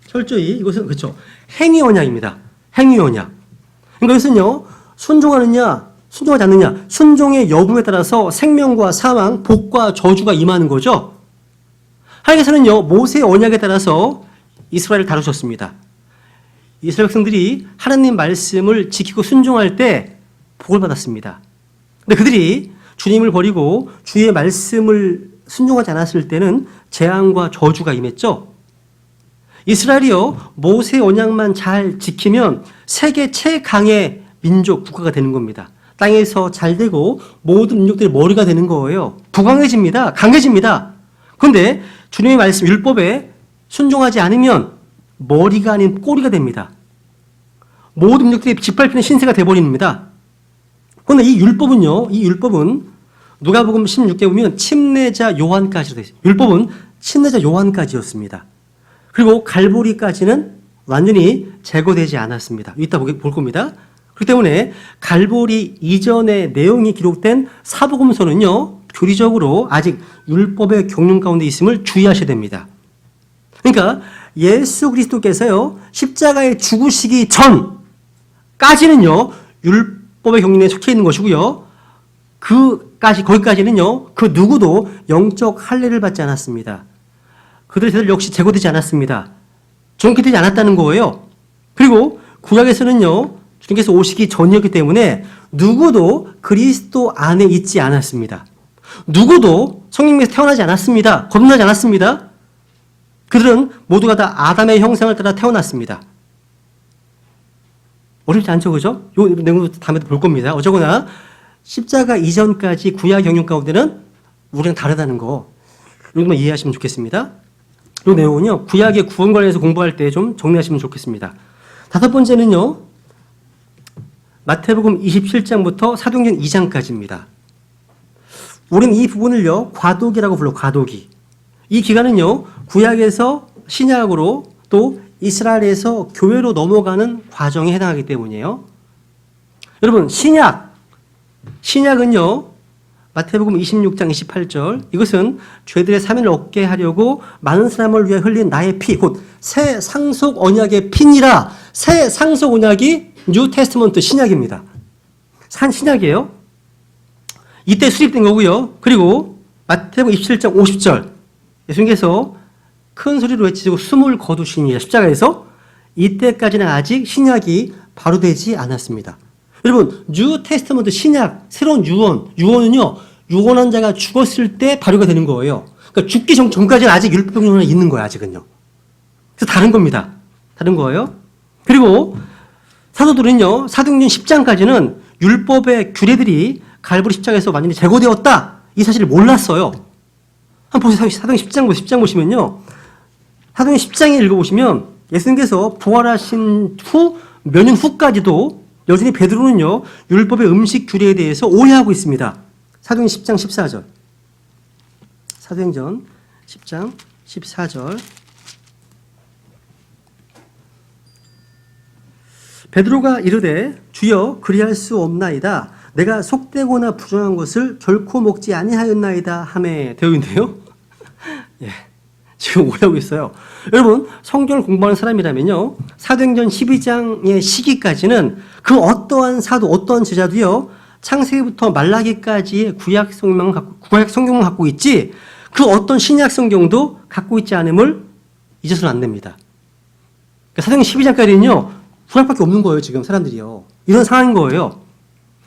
철저히, 이것은, 그렇죠. 행위 언약입니다. 행위 언약. 그러니까 이것은요, 순종하느냐, 순종하지 않느냐, 순종의 여부에 따라서 생명과 사망, 복과 저주가 임하는 거죠. 하나님께서는요, 모세의 언약에 따라서 이스라엘을 다루셨습니다. 이스라엘 백성들이 하나님 말씀을 지키고 순종할 때 복을 받았습니다. 근데 그들이 주님을 버리고 주의 말씀을 순종하지 않았을 때는 재앙과 저주가 임했죠. 이스라엘이요, 모세의 언약만 잘 지키면 세계 최강의 민족, 국가가 되는 겁니다. 땅에서 잘 되고 모든 민족들의 머리가 되는 거예요. 부강해집니다. 강해집니다. 그런데 주님의 말씀, 율법에 순종하지 않으면 머리가 아닌 꼬리가 됩니다. 모든 민족들이 짓밟히는 신세가 되어버립니다. 그런데 이 율법은 누가복음 16에 보면 침례자 요한까지로 되어 있습니다. 율법은 침례자 요한까지였습니다. 그리고 갈보리까지는 완전히 제거되지 않았습니다. 이따 볼 겁니다. 그렇기 때문에 갈보리 이전의 내용이 기록된 사복음서는요, 교리적으로 아직 율법의 경륜 가운데 있음을 주의하셔야 됩니다. 그러니까 예수 그리스도께서요, 십자가에 죽으시기 전까지는요, 율법의 경륜에 속해 있는 것이고요, 거기까지는요, 그 누구도 영적 할례를 받지 않았습니다. 그들 역시 제거되지 않았습니다. 정결되지 않았다는 거예요. 그리고 구약에서는요, 주님께서 오시기 전이었기 때문에 누구도 그리스도 안에 있지 않았습니다. 누구도 성령에서 태어나지 않았습니다. 거듭나지 않았습니다. 그들은 모두가 다 아담의 형상을 따라 태어났습니다. 어렵지 않죠, 그죠? 이 내용도 다음에 볼 겁니다. 어쩌거나 십자가 이전까지 구약 경륜 가운데는 우리랑 다르다는 거, 이것만 이해하시면 좋겠습니다. 이 내용은요, 구약의 구원 관련해서 공부할 때 좀 정리하시면 좋겠습니다. 다섯 번째는요, 마태복음 27장부터 사도행전 2장까지입니다. 우리는 이 부분을요, 과도기라고 불러, 과도기. 이 기간은요, 구약에서 신약으로 또 이스라엘에서 교회로 넘어가는 과정에 해당하기 때문이에요. 여러분, 신약은요, 마태복음 26장 28절, 이것은 죄들의 사면을 얻게 하려고 많은 사람을 위해 흘린 나의 피, 곧 새 상속 언약의 피니라. 새 상속 언약이 뉴 테스트먼트 신약입니다. 신약이에요. 이때 수립된 거고요. 그리고 마태복음 27장 50절, 예수님께서 큰 소리로 외치시고 숨을 거두시니 십자가에서, 이때까지는 아직 신약이 발효되지 않았습니다. 여러분, 뉴 테스트먼트 신약, 새로운 유언은요, 유언한 자가 죽었을 때 발효가 되는 거예요. 그러니까 죽기 전까지는 아직 율법적으로는 있는 거예요, 아직은요. 그래서 다른 겁니다. 다른 거예요. 그리고 사도들은요, 사도행전 10장까지는 율법의 규례들이 갈보리 십자가에서 완전히 제거되었다, 이 사실을 몰랐어요. 한번 보세요. 사도행전 10장 보시면요, 사도행전 10장에 읽어보시면 예수님께서 부활하신 후 몇 년 후까지도 여전히 베드로는요, 율법의 음식 규례에 대해서 오해하고 있습니다. 사도행전 10장 14절. 사도행전 10장 14절. 베드로가 이르되 주여 그리할 수 없나이다. 내가 속되거나 부정한 것을 결코 먹지 아니하였나이다 하매 되어 있는데요. 예, 지금 오해하고 있어요. 여러분, 성경을 공부하는 사람이라면요, 사도행전 12장의 시기까지는 그 어떠한 사도, 어떠한 제자도요, 창세기부터 말라기까지의 구약 성경을 갖고 있지, 그 어떤 신약 성경도 갖고 있지 않음을 잊어서는 안 됩니다. 그러니까 사도행전 12장까지는요, 구약밖에 없는 거예요, 지금 사람들이요. 이런 상황인 거예요.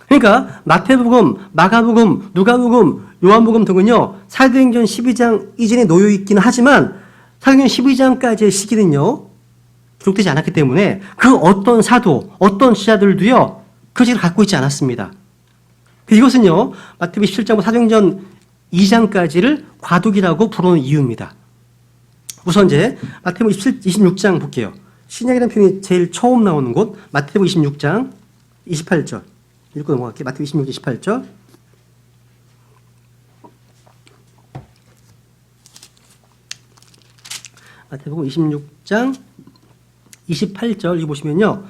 그러니까 마태복음, 마가복음, 누가복음, 요한복음 등은요, 사도행전 12장 이전에 놓여 있기는 하지만 사도행전 12장까지의 시기는요, 기록되지 않았기 때문에 그 어떤 사도, 어떤 지자들도요, 그 지를 갖고 있지 않았습니다. 이것은요, 마태복음 17장부터 사도행전 2장까지를 과도기라고 부르는 이유입니다. 우선 이제 마태복음 26장 볼게요. 신약이라는 표현이 제일 처음 나오는 곳, 마태복음 26장 28절. 읽고 넘어갈게요. 마태복음 26장 28절. 마태복음 26장 28절 이 보시면요,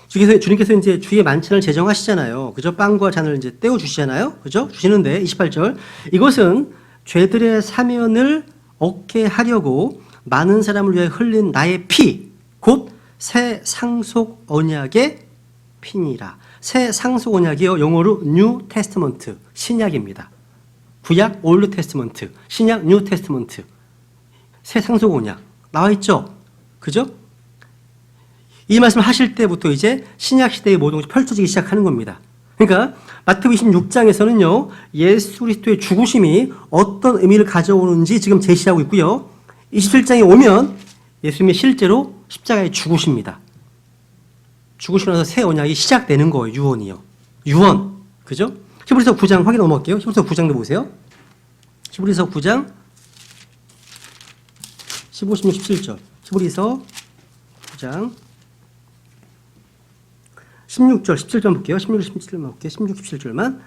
주님께서 이제 주의 만찬을 제정하시잖아요. 그죠? 빵과 잔을 이제 떼어 주시잖아요. 그죠? 주시는데 28절, 이것은 죄들의 사면을 얻게 하려고 많은 사람을 위해 흘린 나의 피, 곧 새 상속 언약의 피니라. 새 상속 언약이요, 영어로 뉴 테스트먼트, 신약입니다. 구약 올드 테스트먼트, 신약 뉴 테스트먼트. 새 상속 언약 나와 있죠? 그죠? 이 말씀을 하실 때부터 이제 신약 시대의 모든 것이 펼쳐지기 시작하는 겁니다. 그러니까 마태복음 26장에서는요, 예수 그리스도의 죽으심이 어떤 의미를 가져오는지 지금 제시하고 있고요. 27장에 오면 예수님이 실제로 십자가에 죽으십니다. 죽으시고 나서 새 언약이 시작되는 거예요. 유언이요. 유언. 그죠? 히브리서 9장 확인 넘어갈게요. 히브리서 9장도 보세요. 히브리서 9장 15, 16, 17절. 히브리서 9장 16절, 17절 볼게요. 16, 17절만 볼게요. 16, 17절만.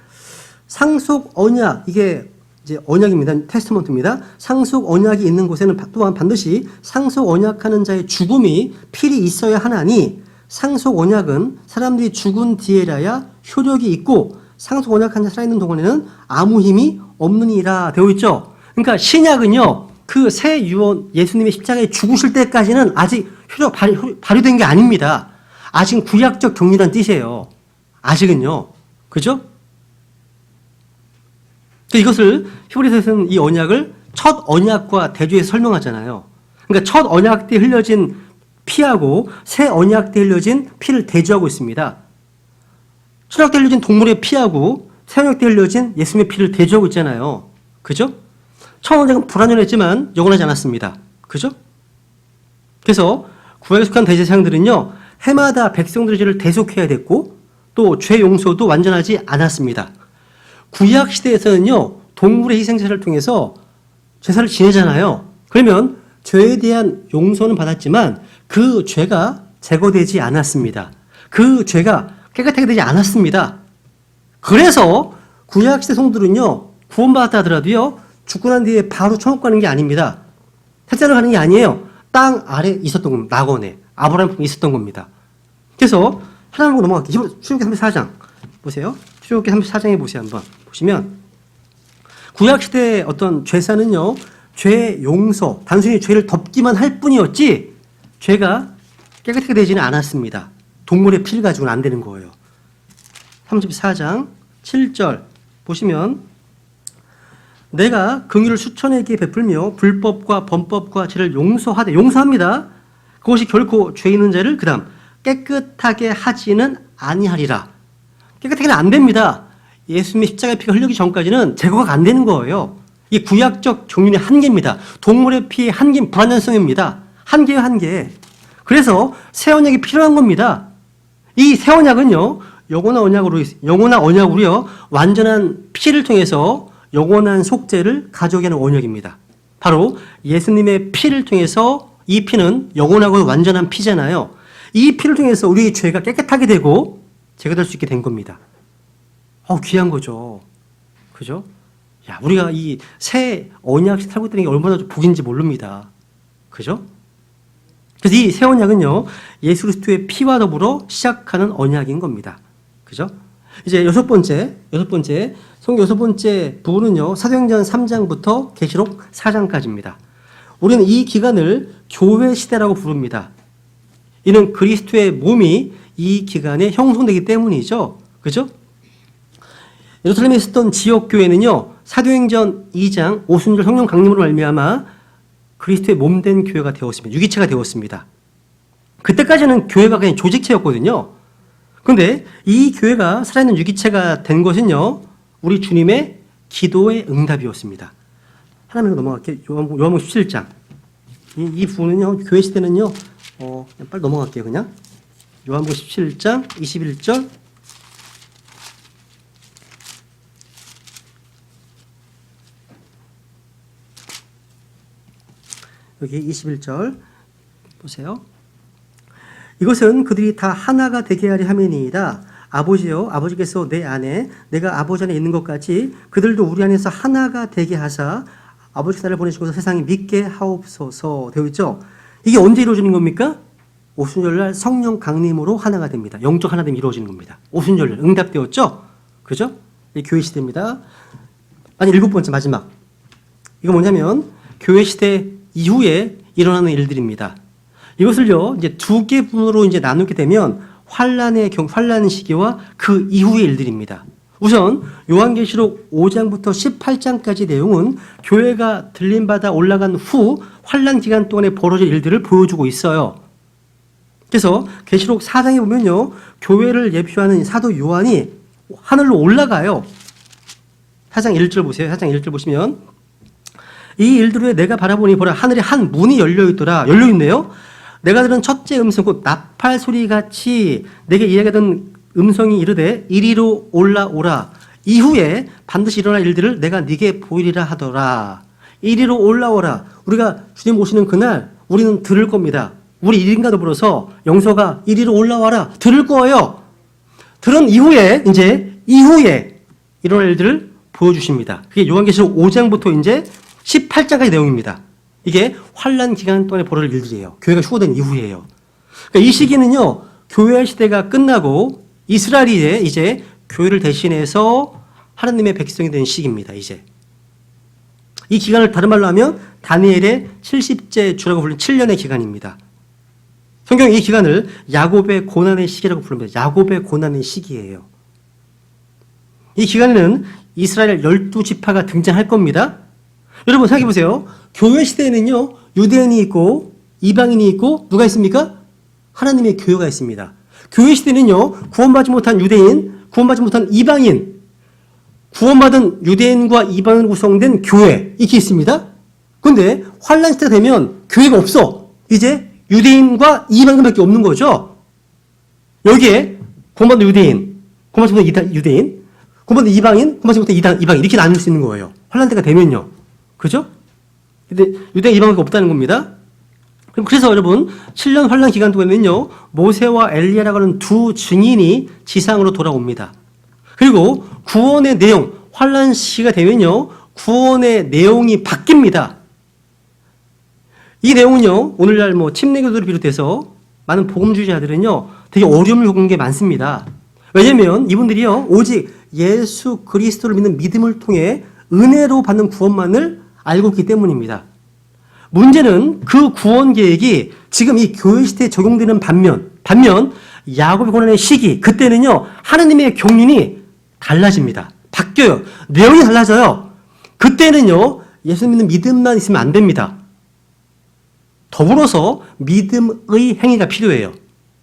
상속 언약, 이게 이제 언약입니다. 테스트먼트입니다. 상속 언약이 있는 곳에는 또한 반드시 상속 언약하는 자의 죽음이 필히 있어야 하나니, 상속 언약은 사람들이 죽은 뒤에라야 효력이 있고 상속 언약한 자 살아있는 동안에는 아무 힘이 없느니라 되어 있죠. 그러니까 신약은요, 그 새 유언, 예수님의 십자가에 죽으실 때까지는 아직 효력 발휘된 게 아닙니다. 아직은 구약적 격리란 뜻이에요. 아직은요. 그죠? 이것을 히브리서에서는 이 언약을 첫 언약과 대조해서 설명하잖아요. 그러니까 첫 언약 때 흘려진 피하고 새 언약 때 흘려진 피를 대조하고 있습니다. 첫 언약 때 흘려진 동물의 피하고 새 언약 때 흘려진 예수님의 피를 대조하고 있잖아요. 그죠? 첫 언약은 불완전했지만 영원하지 않았습니다. 그죠? 그래서 구약에 속한 대제사장들은요, 해마다 백성들의 죄를 대속해야 됐고 또 죄 용서도 완전하지 않았습니다. 구약 시대에서는요, 동물의 희생제사를 통해서 제사를 지내잖아요. 그러면 죄에 대한 용서는 받았지만 그 죄가 제거되지 않았습니다. 그 죄가 깨끗하게 되지 않았습니다. 그래서 구약시대 성도들은요, 구원받았다 하더라도요, 죽고 난 뒤에 바로 천국 가는 게 아닙니다. 태자를 가는 게 아니에요. 땅 아래 있었던 겁니다. 낙원에. 아브라함 품에 있었던 겁니다. 그래서 하나님으로 넘어갈게요. 출애굽기 34장 보세요. 출애굽기 34장에 보세요. 한번 보시면 구약시대의 어떤 죄사는요, 죄 용서, 단순히 죄를 덮기만 할 뿐이었지 죄가 깨끗하게 되지는 않았습니다. 동물의 피를 가지고는 안 되는 거예요. 34장 7절 보시면 내가 긍휼을 수천에게 베풀며 불법과 범법과 죄를 용서합니다. 그것이 결코 죄 있는 자를 그다음 깨끗하게 하지는 아니하리라. 깨끗하게는 안 됩니다. 예수님의 십자가의 피가 흘리기 전까지는 제거가 안 되는 거예요. 이 구약적 정륜의 한계입니다. 동물의 피의 한계, 불완전성입니다. 한계예요, 한계. 그래서 새 언약이 필요한 겁니다. 이 새 언약은요, 영원한 언약으로요, 완전한 피를 통해서 영원한 속죄를 가져오게 하는 언약입니다. 바로 예수님의 피를 통해서 이 피는 영원하고 완전한 피잖아요. 이 피를 통해서 우리의 죄가 깨끗하게 되고 제거될 수 있게 된 겁니다. 귀한 거죠. 그죠? 야, 우리가 이 새 언약식 살고 있다는 게 얼마나 복인지 모릅니다. 그죠? 그래서 이 새 언약은요, 예수 그리스도의 피와 더불어 시작하는 언약인 겁니다. 그죠? 이제 여섯 번째 성경 여섯 번째 부분은요, 사도행전 3장부터 계시록 4장까지입니다. 우리는 이 기간을 교회 시대라고 부릅니다. 이는 그리스도의 몸이 이 기간에 형성되기 때문이죠. 그죠? 예루살렘에 있었던 지역 교회는요, 사도행전 2장 오순절 성령 강림으로 말미암아 그리스도의 몸된 교회가 되었습니다. 유기체가 되었습니다. 그때까지는 교회가 그냥 조직체였거든요. 그런데 이 교회가 살아있는 유기체가 된 것은요, 우리 주님의 기도의 응답이었습니다. 하나님으로 넘어갈게요. 요한복음 17장. 이 부분은요, 교회 시대는요, 그냥 빨리 넘어갈게요, 그냥. 요한복음 17장 21절. 여기 21절 보세요. 이것은 그들이 다 하나가 되게 하려 함이니이다. 아버지여, 아버지께서 내 안에 내가 아버지 안에 있는 것 같이 그들도 우리 안에서 하나가 되게 하사 아버지께서 나를 보내시고서 세상에 믿게 하옵소서 되어 있죠. 이게 언제 이루어지는 겁니까? 오순절날 성령 강림으로 하나가 됩니다. 영적 하나됨이 이루어지는 겁니다. 오순절날 응답되었죠? 그죠? 이 교회 시대입니다. 아니, 일곱 번째 마지막. 이거 뭐냐면 교회 시대 이후에 일어나는 일들입니다. 이것을요, 이제 두 개 부분으로 이제 나누게 되면 환란 시기와 그 이후의 일들입니다. 우선 요한계시록 5장부터 18장까지 내용은 교회가 들림받아 올라간 후 환란 기간 동안에 벌어질 일들을 보여주고 있어요. 그래서 계시록 4장에 보면요, 교회를 예표하는 사도 요한이 하늘로 올라가요. 4장 1절 보세요. 4장 1절 보시면 이 일들을 내가 바라보니 보라, 하늘에 한 문이 열려있네요. 내가 들은 첫째 음성 곧 나팔 소리같이 내게 이야기하던 음성이 이르되 이리로 올라오라. 이후에 반드시 일어날 일들을 내가 네게 보이리라 하더라. 이리로 올라오라. 우리가 주님 오시는 그날 우리는 들을 겁니다. 우리 일인과 더불어서 영서가 이리로 올라와라. 들을 거예요. 들은 이후에 이후에 일어날 일들을 보여주십니다. 그게 요한계시록 5장부터 이제 18장까지 내용입니다. 이게 환란 기간 동안에 벌어질 일들이에요. 교회가 휴거된 이후이에요. 그러니까 이 시기는요, 교회 시대가 끝나고 이스라엘이 이제 교회를 대신해서 하나님의 백성이 된 시기입니다. 이제 이 기간을 다른 말로 하면 다니엘의 70째 주라고 불리는 7년의 기간입니다. 성경이 이 기간을 야곱의 고난의 시기라고 부릅니다. 야곱의 고난의 시기예요. 이 기간에는 이스라엘 12지파가 등장할 겁니다. 여러분 생각해 보세요. 교회 시대에는요, 유대인이 있고 이방인이 있고 누가 있습니까? 하나님의 교회가 있습니다. 교회 시대는요, 구원받지 못한 유대인, 구원받지 못한 이방인, 구원받은 유대인과 이방인으로 구성된 교회 이렇게 있습니다. 그런데 환란 시대가 되면 교회가 없어. 이제 유대인과 이방인밖에 없는 거죠. 여기에 구원받은 유대인, 구원받지 못한 유대인, 구원받은 이방인, 구원받지 못한 이방인 이렇게 나눌 수 있는 거예요. 환란 때가 되면요. 그죠? 근데 유대인 이방밖에 없다는 겁니다. 그래서 여러분 7년 환란 기간 동안에는요 모세와 엘리야라고 하는 두 증인이 지상으로 돌아옵니다. 그리고 구원의 내용, 환란 시기가 되면요 구원의 내용이 바뀝니다. 이 내용은요 오늘날 뭐 침례교도를 비롯해서 많은 복음주의자들은요 되게 어려움을 겪는 게 많습니다. 왜냐하면 이분들이요 오직 예수 그리스도를 믿는 믿음을 통해 은혜로 받는 구원만을 알고 있기 때문입니다. 문제는 그 구원 계획이 지금 이 교회 시대에 적용되는 반면 야곱의 고난의 시기 그때는요 하나님의 경륜이 달라집니다. 바뀌어요. 내용이 달라져요. 그때는요 예수 믿는 믿음만 있으면 안 됩니다. 더불어서 믿음의 행위가 필요해요.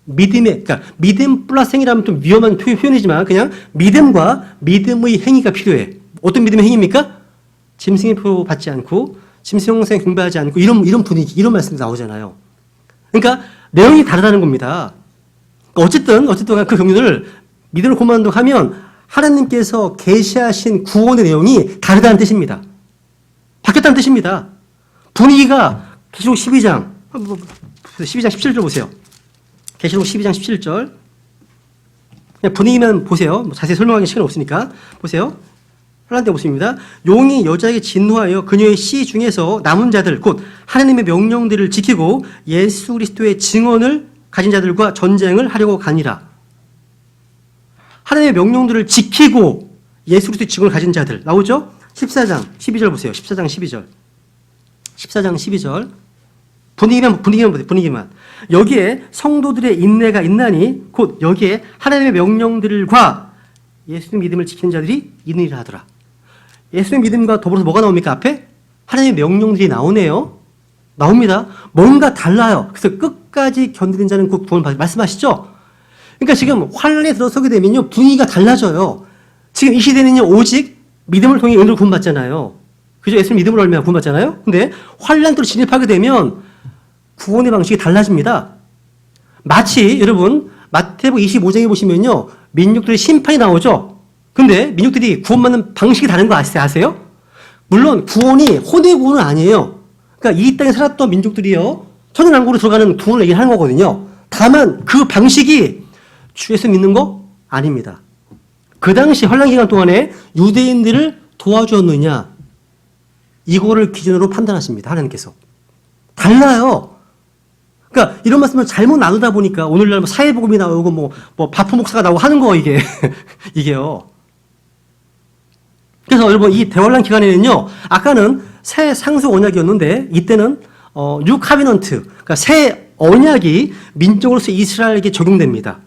그러니까 믿음 플러스 행위라면 좀 위험한 표현이지만 그냥 믿음과 믿음의 행위가 필요해. 어떤 믿음의 행위입니까? 짐승의표 받지 않고 짐승형상 경배하지 않고 이런 분위기, 이런 말씀이 나오잖아요. 그러니까 내용이 다르다는 겁니다. 어쨌든 그 경륜을 믿음을 고만한다고 하면 하나님께서 계시하신 구원의 내용이 다르다는 뜻입니다. 바뀌었다는 뜻입니다. 분위기가 계시록 12장 17절 보세요. 계시록 12장 17절. 그냥 분위기만 보세요. 뭐 자세히 설명하기 시간 없으니까 보세요. 환란 때 보십니다. 용이 여자에게 진노하여 그녀의 씨 중에서 남은 자들 곧 하나님의 명령들을 지키고 예수 그리스도의 증언을 가진 자들과 전쟁을 하려고 가니라. 하나님의 명령들을 지키고 예수 그리스도의 증언을 가진 자들 나오죠? 14장 12절 보세요. 14장 12절. 14장 12절. 분위기만 보세요. 분위기만. 여기에 성도들의 인내가 있나니 곧 여기에 하나님의 명령들과 예수님 믿음을 지키는 자들이 있느니라 하더라. 예수님 믿음과 더불어서 뭐가 나옵니까? 앞에? 하나님의 명령들이 나오네요. 나옵니다. 뭔가 달라요. 그래서 끝까지 견디는 자는 그 구원을 말씀하시죠? 그러니까 지금 환란에 들어서게 되면요. 분위기가 달라져요. 지금 이 시대는요. 오직 믿음을 통해 은혜를 구원받잖아요. 그죠? 예수님 믿음으로 얼마나 구원받잖아요. 근데 환란으로 진입하게 되면 구원의 방식이 달라집니다. 마치 여러분 마태복음 25장에 보시면요. 민족들의 심판이 나오죠. 근데 민족들이 구원받는 방식이 다른 거 아세요? 물론 구원이 혼의 구원은 아니에요. 그러니까 이 땅에 살았던 민족들이요. 천연왕국으로 들어가는 구원을 얘기하는 거거든요. 다만 그 방식이 주 예수 믿는 거 아닙니다. 그 당시 환란 기간 동안에 유대인들을 도와주었느냐 이거를 기준으로 판단하십니다. 하나님께서. 달라요. 그러니까 이런 말씀을 잘못 나누다 보니까 오늘날 뭐 사회복음이 나오고 뭐 바프 목사가 나오고 하는 거 이게요. 그래서 여러분 이 대환란 기간에는요. 아까는 새 상수 언약이었는데 이때는 뉴 카비넌트 그러니까 새 언약이 민족으로서 이스라엘에게 적용됩니다.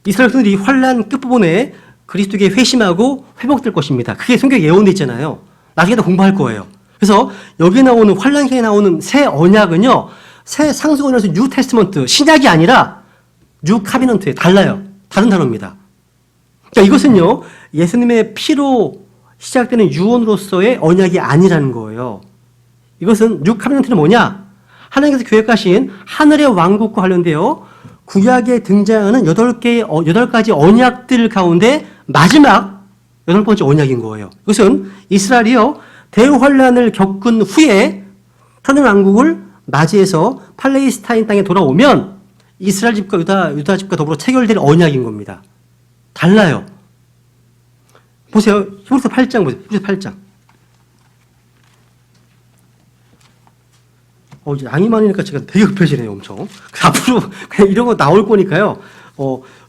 이스라엘 백성들이 환란 끝부분에 그리스도께 회심하고 회복될 것입니다. 그게 성경에 예언되어 있잖아요. 나중에 도 공부할 거예요. 그래서 여기 나오는 환란 기간에 나오는 새 언약은요. 새 상수 언약에서 뉴 테스트먼트 신약이 아니라 뉴 카비넌트에 달라요. 다른 단어입니다. 그러니까 이것은요. 예수님의 피로 시작되는 유언으로서의 언약이 아니라는 거예요. 이것은 뉴 카비넌트는 뭐냐? 하나님께서 계획하신 하늘의 왕국과 관련되어 구약에 등장하는 8가지 언약들 가운데 마지막 8번째 언약인 거예요. 이것은 이스라엘이요. 대환란을 겪은 후에 천연왕국을 맞이해서 팔레스타인 땅에 돌아오면 이스라엘 집과 유다 집과 더불어 체결될 언약인 겁니다. 달라요. 보세요. 히브리서 8장 보세요. 히브리서 8장. 이제 양이 많으니까 제가 되게 급해지네요, 엄청. 앞으로 그냥 이런 거 나올 거니까요.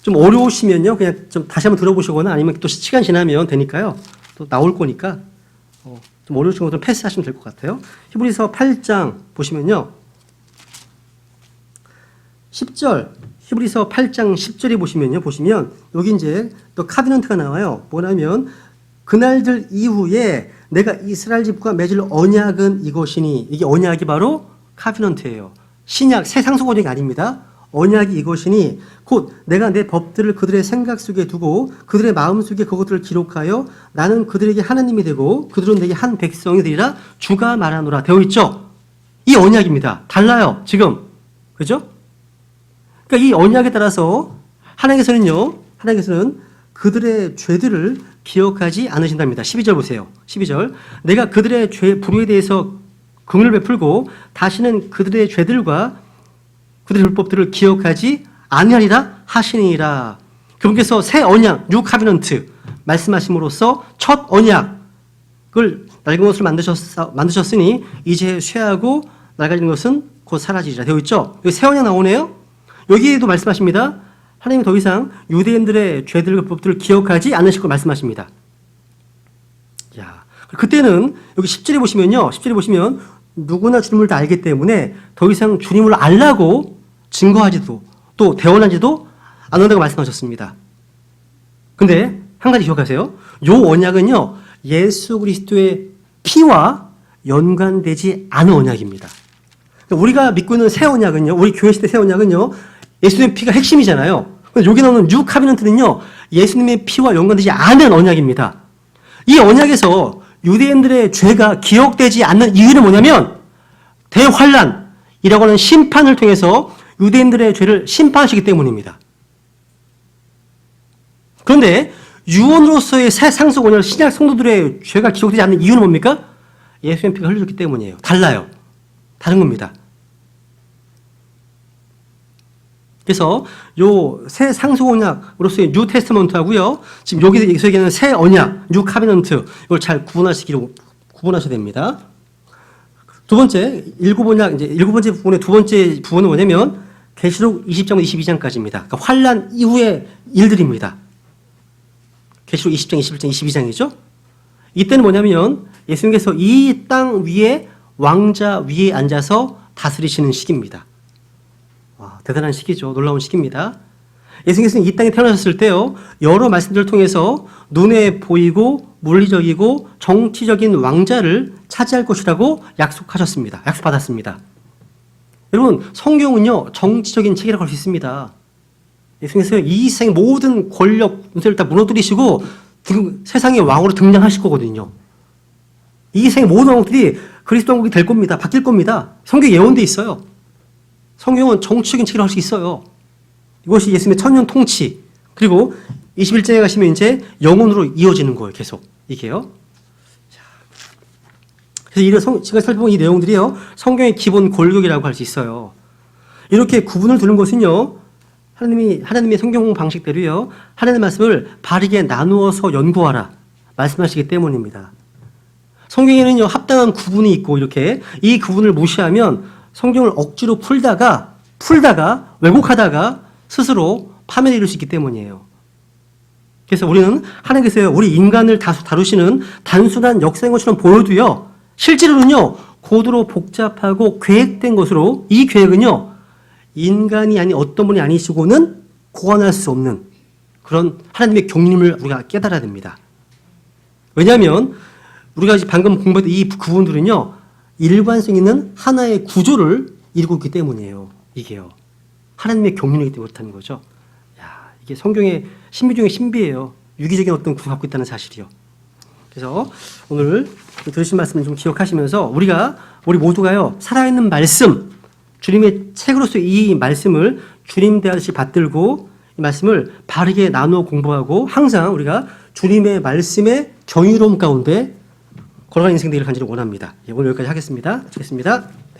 좀 어려우시면요, 그냥 좀 다시 한번 들어보시거나 아니면 또 시간 지나면 되니까요. 또 나올 거니까 좀 어려우신 것들은 패스하시면 될 것 같아요. 히브리서 8장 보시면요, 10절. 히브리서 8장 10절에 보시면 여기 이제 또 카비넌트가 나와요. 뭐냐면 그날들 이후에 내가 이스라엘 집과 맺을 언약은 이것이니 이게 언약이 바로 카비넌트예요. 신약 새 상속 언약이 아닙니다. 언약이 이것이니 곧 내가 내 법들을 그들의 생각 속에 두고 그들의 마음 속에 그것들을 기록하여 나는 그들에게 하나님이 되고 그들은 내게 한 백성이 되리라 주가 말하노라 되어 있죠. 이 언약입니다. 달라요. 지금. 그죠? 그러니까 이 언약에 따라서 하나님께서는 그들의 죄들을 기억하지 않으신답니다. 12절 보세요. 12절. 내가 그들의 불의에 대해서 긍휼을 베풀고 다시는 그들의 죄들과 그들의 율법들을 기억하지 아니하리라 하시니라. 그분께서 새 언약, 뉴 카비넌트 말씀하심으로써 첫 언약을 낡은 것을 만드셨으니 이제 쇠하고 낡아진 것은 곧 사라지리라 되어 있죠. 여기 새 언약 나오네요. 여기에도 말씀하십니다. 하나님이 더 이상 유대인들의 죄들과 율법들을 기억하지 않으실 걸 말씀하십니다. 야, 그때는 여기 10절에 보시면요. 10절에 보시면 누구나 주님을 다 알기 때문에 더 이상 주님을 알라고 증거하지도 또 대언하지도 않는다고 말씀하셨습니다. 근데 한 가지 기억하세요. 요 언약은요. 예수 그리스도의 피와 연관되지 않은 언약입니다. 우리가 믿고 있는 새 언약은요. 우리 교회 시대 새 언약은요. 예수님의 피가 핵심이잖아요. 근데 여기 나오는 뉴 카비넌트는요. 예수님의 피와 연관되지 않은 언약입니다. 이 언약에서 유대인들의 죄가 기억되지 않는 이유는 뭐냐면 대환란이라고 하는 심판을 통해서 유대인들의 죄를 심판하시기 때문입니다. 그런데 유언으로서의 새 상속 언약 신약 성도들의 죄가 기록되지 않는 이유는 뭡니까? 예수님의 피가 흘려졌기 때문이에요. 달라요. 다른 겁니다. 그래서 요 새 상속 언약으로서의 뉴 테스트먼트하고요. 지금 여기서 얘기하는 새 언약, 뉴 카비넌트 이걸 잘 구분하셔야 됩니다. 두 번째 일곱 언약 이제 일곱 번째 부분의 두 번째 부분은 뭐냐면 계시록 20장 22장까지입니다. 그러니까 환란 이후의 일들입니다. 계시록 20장, 21장, 22장이죠. 이때는 뭐냐면 예수님께서 이 땅 위에 왕자 위에 앉아서 다스리시는 시기입니다. 와, 대단한 시기죠. 놀라운 시기입니다. 예수님께서는 이 땅에 태어나셨을 때요. 여러 말씀들을 통해서 눈에 보이고 물리적이고 정치적인 왕자를 차지할 것이라고 약속하셨습니다. 약속받았습니다. 여러분 성경은요. 정치적인 책이라고 할 수 있습니다. 예수님께서 이 세상의 모든 권력, 문세를 다 무너뜨리시고 세상의 왕으로 등장하실 거거든요. 이 세상의 모든 왕들이 그리스도 왕국이 될 겁니다. 바뀔 겁니다. 성경에 예언돼 있어요. 성경은 정치적인 책이라고 할 수 있어요. 이것이 예수님의 천년 통치. 그리고 21장에 가시면 이제 영혼으로 이어지는 거예요. 계속. 이게요. 그래서 제가 살펴본 이 내용들이요. 성경의 기본 골격이라고 할 수 있어요. 이렇게 구분을 두는 것은요. 하나님의 성경 방식대로요. 하나님의 말씀을 바르게 나누어서 연구하라. 말씀하시기 때문입니다. 성경에는요. 합당한 구분이 있고 이렇게 이 구분을 무시하면 성경을 억지로 풀다가 왜곡하다가 스스로 파멸에 이를 수 있기 때문이에요. 그래서 우리는 하나님께서 우리 인간을 다루시는 단순한 역사인 것처럼 보여도요. 실제로는요. 고도로 복잡하고 계획된 것으로 이 계획은요. 인간이 아닌 어떤 분이 아니시고는 고안할 수 없는 그런 하나님의 경륜을 우리가 깨달아야 됩니다. 왜냐하면 우리가 방금 공부했던 이 구분들은요. 일관성 있는 하나의 구조를 이루고 있기 때문이에요. 이게요. 하나님의 경륜이기 때문에 그렇다는 거죠. 야, 이게 성경의 신비 중에 신비예요. 유기적인 어떤 구조를 갖고 있다는 사실이요. 그래서 오늘 들으신 말씀을 좀 기억하시면서 우리 모두가요. 살아있는 말씀, 주님의 책으로서 이 말씀을 주님 대하듯이 받들고 이 말씀을 바르게 나누어 공부하고 항상 우리가 주님의 말씀의 정의로움 가운데 걸어가는 인생 되기를 간절히 원합니다. 오늘 여기까지 하겠습니다. 마치겠습니다.